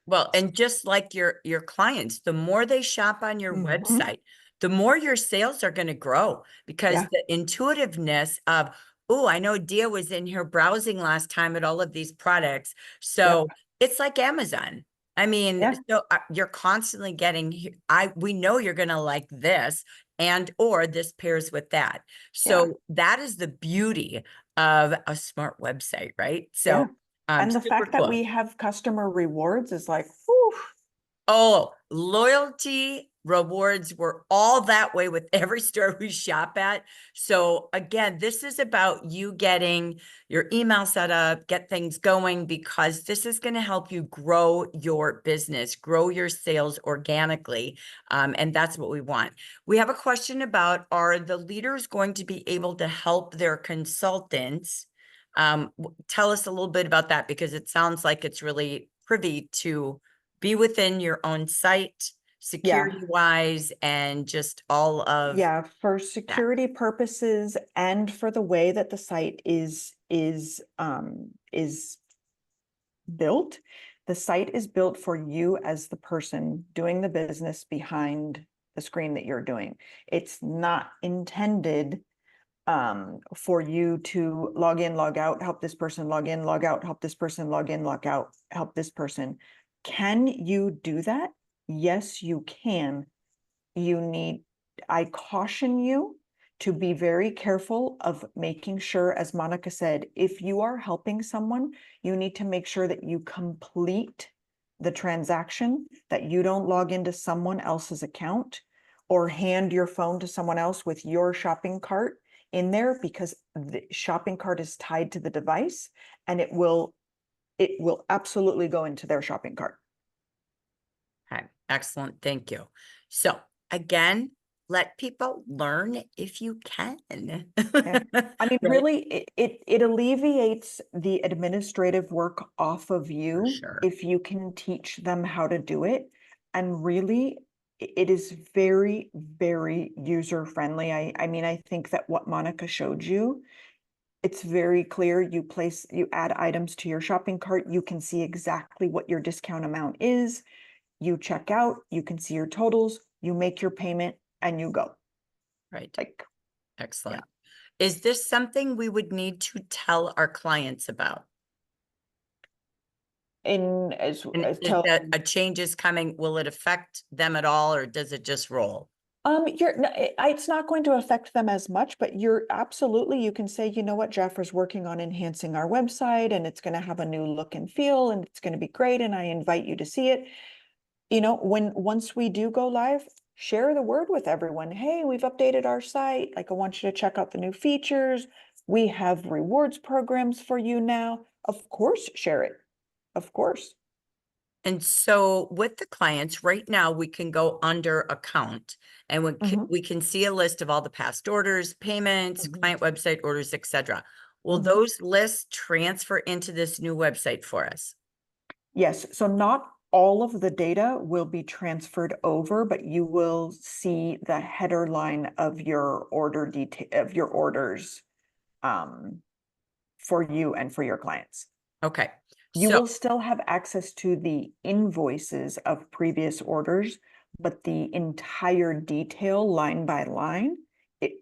Well, and just like your clients, the more they shop on your Mhm. website, the more your sales are going to grow, because Yeah. the intuitiveness of, oh, I know Dia was in here browsing last time at all of these products. So it's like Amazon. I mean, Yeah. so you're constantly getting, we know you're going to like this, and or this pairs with that. So that is the beauty of a smart website, right? So And the super fact that cool. we have customer rewards is like, whew. Oh, loyalty rewards were all that way with every store we shop at. So again, this is about you getting your email set up, get things going, because this is going to help you grow your business, grow your sales organically. And that's what we want. We have a question about, are the leaders going to be able to help their consultants? Tell us a little bit about that, because it sounds like it's really privy to be within your own site, security wise, and just all of For security purposes and for the way that the site is built. The site is built for you as the person doing the business behind the screen that you're doing. It's not intended for you to log in, log out, help this person, log in, log out, help this person, log in, log out, help this person. Can you do that? Yes, you can. I caution you to be very careful of making sure, as Monica said, if you are helping someone, you need to make sure that you complete the transaction, that you don't log into someone else's account or hand your phone to someone else with your shopping cart in there, because the shopping cart is tied to the device and it will absolutely go into their shopping cart. Okay, excellent. Thank you. So again, let people learn if you can. I mean, Right? really, it alleviates the administrative work off of For you sure. if you can teach them how to do it. And really, it is very, very user friendly. I mean, I think that what Monica showed you, it's very clear. You add items to your shopping cart. You can see exactly what your discount amount is. You check out, you can see your totals, you make your payment and you go. Right. Like, Excellent. Is this something we would need to tell our clients about? And is that a change is coming? Will it affect them at all, or does it just roll? It's not going to affect them as much, but you can say, you know what, Jafra's working on enhancing our website and it's going to have a new look and feel and it's going to be great. And I invite you to see it. Once we do go live, share the word with everyone. Hey, we've updated our site. Like, I want you to check out the new features. We have rewards programs for you now. Of course, share it. Of course. And so with the clients right now, we can go under account and we can see a list of all the past orders, payments, client website orders, etc. Will those lists transfer into this new website for us? Yes. So not all of the data will be transferred over, but you will see the header line of your order detail of your orders for you and for your clients. Okay. You will still have access to the invoices of previous orders, but the entire detail line by line, it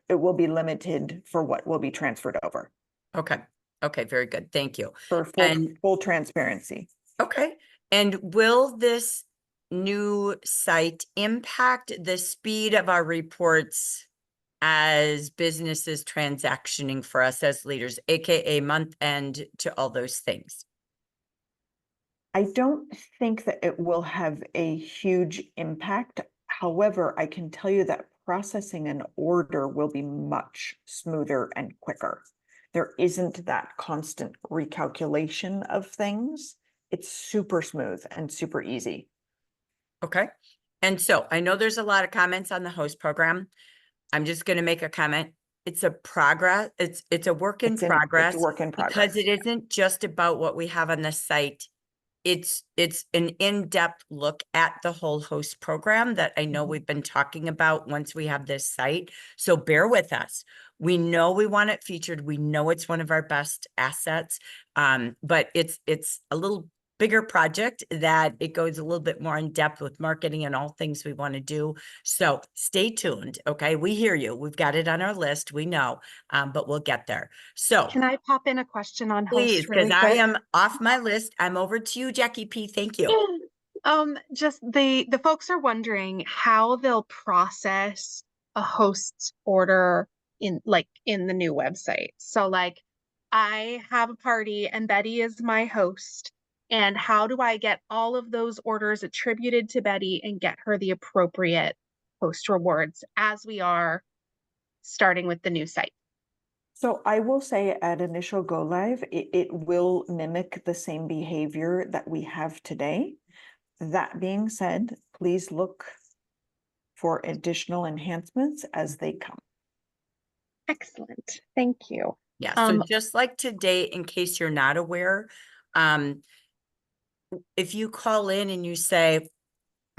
will be limited for what will be transferred over. Okay. Okay. Very good. Thank you. For full transparency. Okay. And will this new site impact the speed of our reports as businesses transactioning for us as leaders, AKA month end to all those things? I don't think that it will have a huge impact. However, I can tell you that processing an order will be much smoother and quicker. There isn't that constant recalculation of things. It's super smooth and super easy. Okay. And so I know there's a lot of comments on the host program. I'm just going to make a comment. It's a progress. It's a work in progress. It's a work in because progress. it isn't just about what we have on the site. It's an in-depth look at the whole host program that I know we've been talking about once we have this site. So bear with us. We know we want it featured. We know it's one of our best assets. But it's a little bigger project that it goes a little bit more in depth with marketing and all things we want to do. So stay tuned. Okay. We hear you. We've got it on our list. We know, but we'll get there. So Can I pop in a question on please, host really because I quick? am off my list. I'm over to you, Jackie P. Thank you. Just the folks are wondering how they'll process a host's order in the new website. So like I have a party and Betty is my host. And how do I get all of those orders attributed to Betty and get her the appropriate host rewards as we are starting with the new site? So I will say at initial go live, it will mimic the same behavior that we have today. That being said, please look for additional enhancements as they come. Excellent. Thank you. Yeah, so just like today, in case you're not aware, if you call in and you say,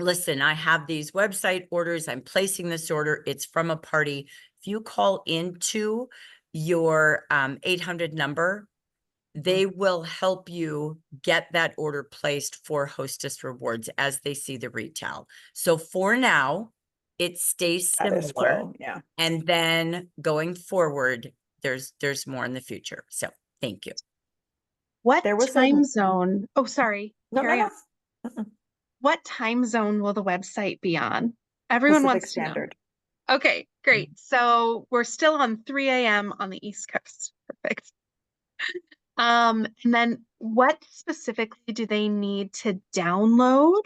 listen, I have these website orders, I'm placing this order, it's from a party. If you call into your 800 number, they will help you get that order placed for Hostess Rewards as they see the retail. So for now, it stays That is similar. cool. Yeah. And then going forward, there's more in the future. So thank you. What There was time zone? Oh, sorry. No, Carry no, on. no. What time zone will the website be on? Everyone Pacific wants to know. Standard. Okay, great. So we're still on 3 a.m. on the East Coast. Perfect. And then what specifically do they need to download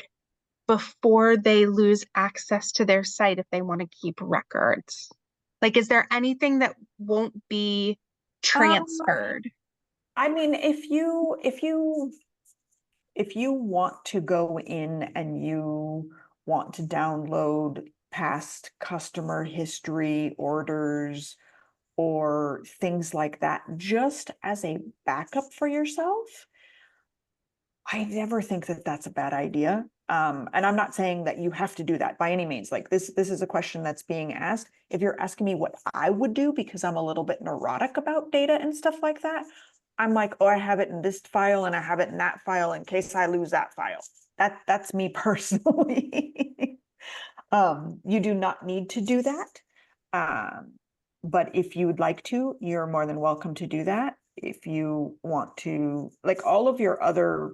before they lose access to their site if they want to keep records? Like, is there anything that won't be transferred? I mean, if you want to go in and you want to download past customer history, orders, or things like that, just as a backup for yourself, I never think that that's a bad idea. And I'm not saying that you have to do that by any means. Like this is a question that's being asked. If you're asking me what I would do, because I'm a little bit neurotic about data and stuff like that, I'm like, oh, I have it in this file and I have it in that file in case I lose that file. That's me personally. You do not need to do that. But if you would like to, you're more than welcome to do that. If you want to, like all of your other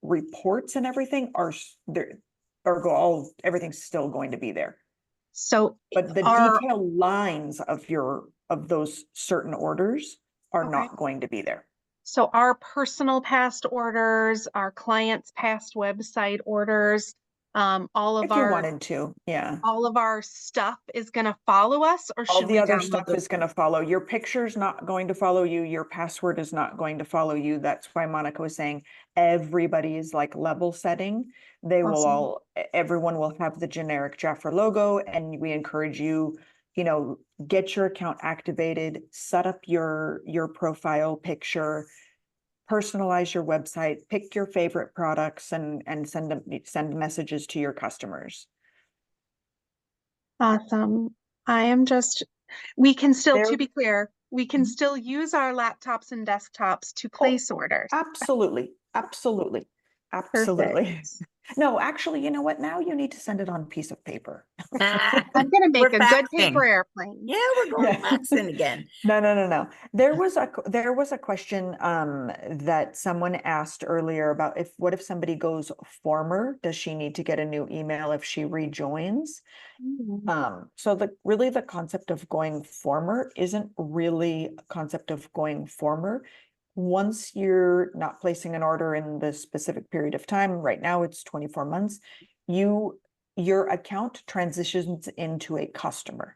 reports and everything are there, everything's still going to be there. So But the detailed lines of those certain orders are not going to be there. So our personal past orders, our clients' past website orders, all of If you wanted to, yeah. all of our stuff is going to follow us, or All should the we other download stuff those? is going to follow. Your picture's not going to follow you. Your password is not going to follow you. That's why Monica was saying everybody is like level setting. They will all, everyone will have the generic Jafra logo, and we encourage you, get your account activated, set up your profile picture, personalize your website, pick your favorite products, and send messages to your customers. Awesome. We can still, to There- be clear, we can still use our laptops and desktops to place orders. Absolutely. Absolutely. Absolutely. No, actually, you know what? Now you need to send it on a piece of paper. I'm going to make We're a good faxing. paper airplane. Yeah, we're going Yeah. faxing again. No. There was a question that someone asked earlier about what if somebody goes former? Does she need to get a new email if she rejoins? So the concept of going former isn't really a concept of going former. Once you're not placing an order in the specific period of time, right now it's 24 months, you your account transitions into a customer.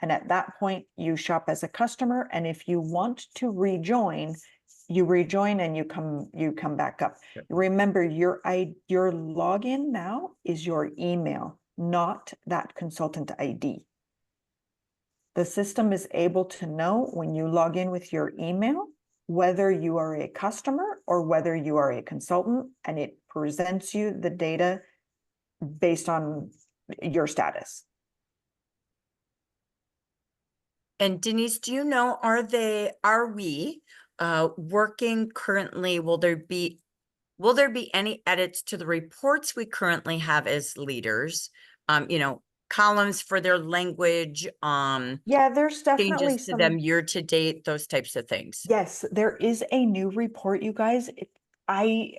And at that point, you shop as a customer. And if you want to rejoin, you rejoin and you come back up. Yep. Remember, your login now is your email, not that consultant ID. The system is able to know when you log in with your email, whether you are a customer or whether you are a consultant, and it presents you the data based on your status. And Denise, do you know, are we working currently? Will there be any edits to the reports we currently have as leaders? You know, columns for their language, Yeah, there's definitely changes to them year to date, those types of things. Yes, there is a new report, you guys. I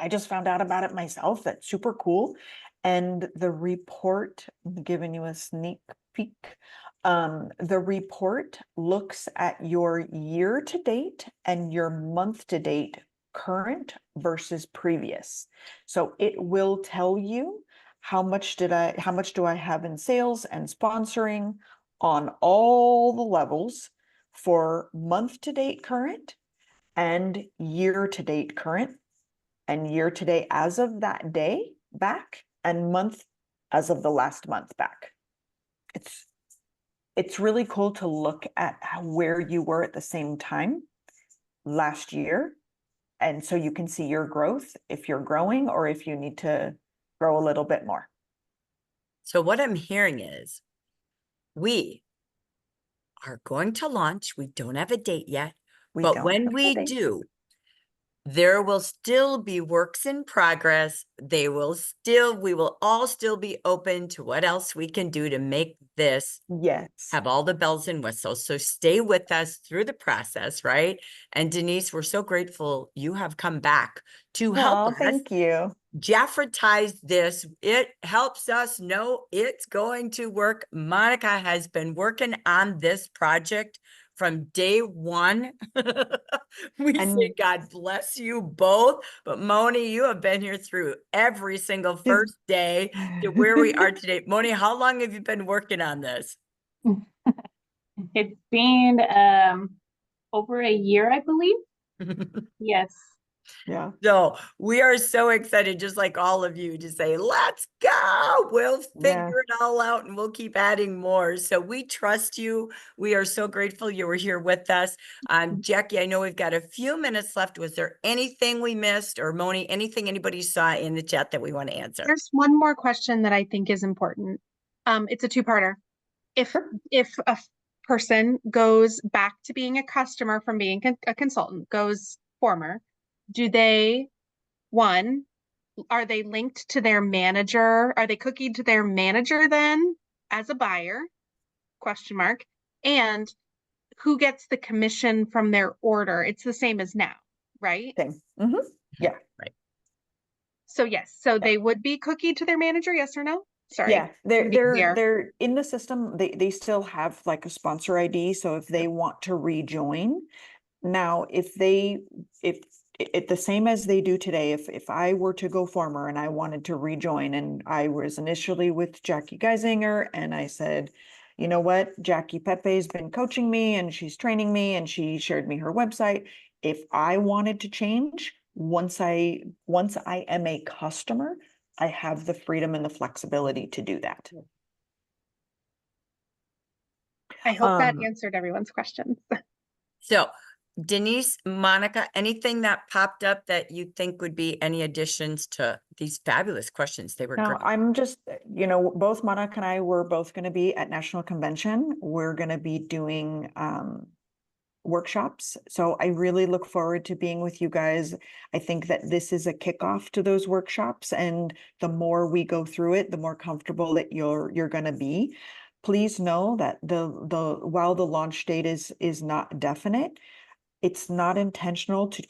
just found out about it myself. That's super cool. And the report, I'm giving you a sneak peek. The report looks at your year to date and your month to date current versus previous. So it will tell you how much do I have in sales and sponsoring on all the levels for month to date current and year to date current and year to date as of that day back and month as of the last month back. It's really cool to look at where you were at the same time last year. And so you can see your growth, if you're growing or if you need to grow a little bit more. So what I'm hearing is we are going to launch. We don't have a date yet, but when we do, there will still be works in progress. We will all still be open to what else we can do to make this have all the bells and whistles. So stay with us through the process, right? And Denise, we're so grateful you have come back to help us. Thank you. Jaffretize this. It helps us know it's going to work. Monica has been working on this project from day one. We say God bless you both, but Moni, you have been here through every single first day to where we are today. Moni, how long have you been working on this? It's been over a year, I believe. Yes. Yeah. So we are so excited, just like all of you, to say, let's go. We'll figure it all out and we'll keep adding more. So we trust you. We are so grateful you were here with us. Jackie, I know we've got a few minutes left. Was there anything we missed, or Moni, anything anybody saw in the chat that we want to answer? There's one more question that I think is important. It's a two-parter. If a person goes back to being a customer from being a consultant, goes former, do they, one, are they linked to their manager? Are they cookied to their manager then as a buyer? Question mark. And who gets the commission from their order? It's the same as now, right? Same. Mm-hmm. Yeah. Right. So yes, so they would be cookied to their manager, yes or no? Sorry. Yeah, they're in the system. They still have like a sponsor ID. So if they want to rejoin, now if it the same as they do today, if I were to go former and I wanted to rejoin, and I was initially with Jackie Geisinger, and I said, you know what, Jackie Pepe's been coaching me and she's training me and she shared me her website. If I wanted to change, once I am a customer, I have the freedom and the flexibility to do that. I hope that answered everyone's questions. So Denise, Monica, anything that popped up that you think would be any additions to these fabulous questions? They were No, great. I'm just, both Monica and I were both going to be at National Convention. We're going to be doing workshops. So I really look forward to being with you guys. I think that this is a kickoff to those workshops, and the more we go through it, the more comfortable that you're going to be. Please know that while the launch date is not definite, it's not intentional to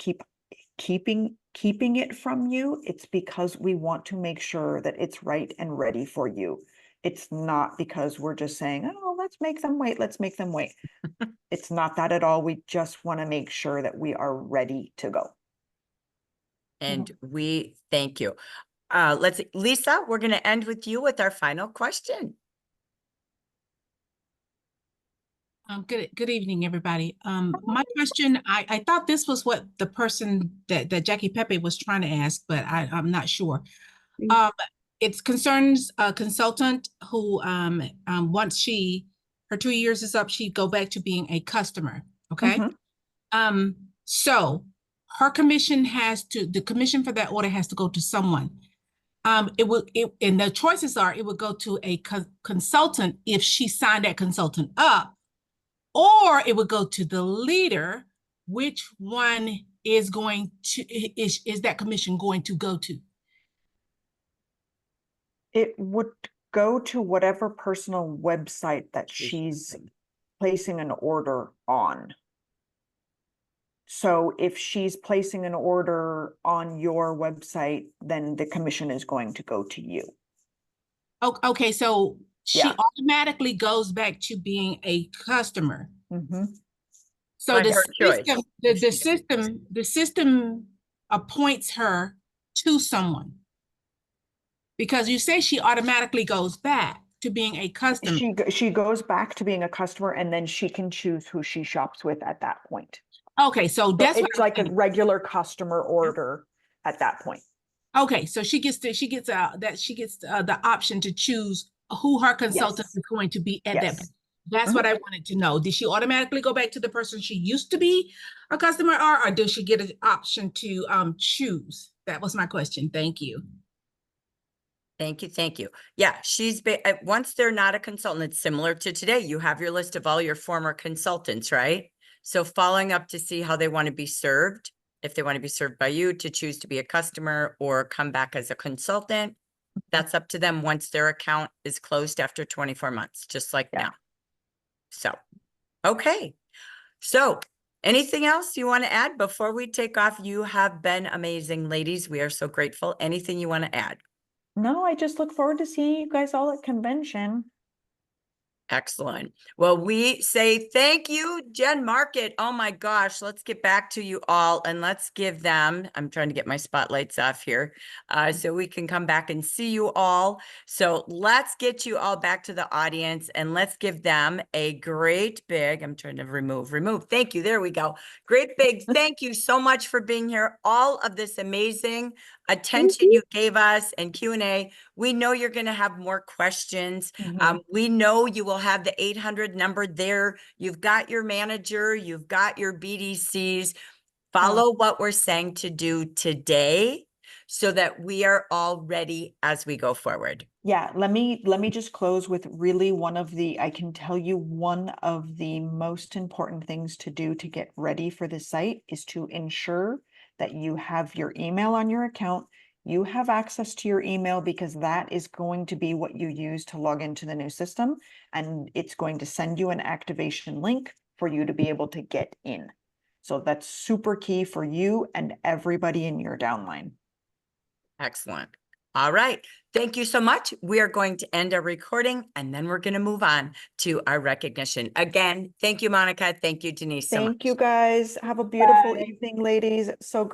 keeping it from you. It's because we want to make sure that it's right and ready for you. It's not because we're just saying, oh, let's make them wait. Let's make them wait. It's not that at all. We just want to make sure that we are ready to go. And we thank you. Lisa, we're going to end with you with our final question. Good evening, everybody. My question, I thought this was what the person that Jackie Pepe was trying to ask, but I'm not sure. It concerns a consultant who, once her 2 years is up, she'd go back to being a customer, okay? So her commission the commission for that order has to go to someone. And the choices are, it would go to a consultant if she signed that consultant up, or it would go to the leader. Which one is that commission going to go to? It would go to whatever personal website that she's placing an order on. So if she's placing an order on your website, then the commission is going to go to you. Okay, so she Yeah. automatically goes back to being a customer. So By the her choice. the system appoints her to someone. Because you say she automatically goes back to being a customer. She goes back to being a customer, and then she can choose who she shops with at that point. Okay, so that's it's like a regular customer order at that point. Okay, so she gets the option to choose who her consultant is going to be at that. That's what I wanted to know. Did she automatically go back to the person she used to be a customer, or does she get an option to choose? That was my question. Thank you. Thank you. Thank you. Yeah, once they're not a consultant, it's similar to today. You have your list of all your former consultants, right? So following up to see how they want to be served, if they want to be served by you, to choose to be a customer or come back as a consultant, that's up to them once their account is closed after 24 months, just like now. So, okay. So anything else you want to add before we take off? You have been amazing, ladies. We are so grateful. Anything you want to add? No, I just look forward to seeing you guys all at convention. Excellent. Well, we say thank you, Jen Market. Oh my gosh, let's get back to you all and let's give them, I'm trying to get my spotlights off here so we can come back and see you all. So let's get you all back to the audience and let's give them a great big, I'm trying to remove. Thank you. There we go. Great big. Thank you so much for being here. All of this amazing attention you gave us and Q&A. We know you're going to have more questions. We know you will have the 800 number there. You've got your manager, you've got your BDCs. Follow what we're saying to do today so that we are all ready as we go forward. Yeah, let me just close with really I can tell you one of the most important things to do to get ready for the site is to ensure that you have your email on your account. You have access to your email because that is going to be what you use to log into the new system. And it's going to send you an activation link for you to be able to get in. So that's super key for you and everybody in your downline. Excellent. All right. Thank you so much. We are going to end our recording and then we're going to move on to our recognition. Again, thank you, Monica. Thank you, Denise. Thank you guys. Have a beautiful evening, ladies. So great.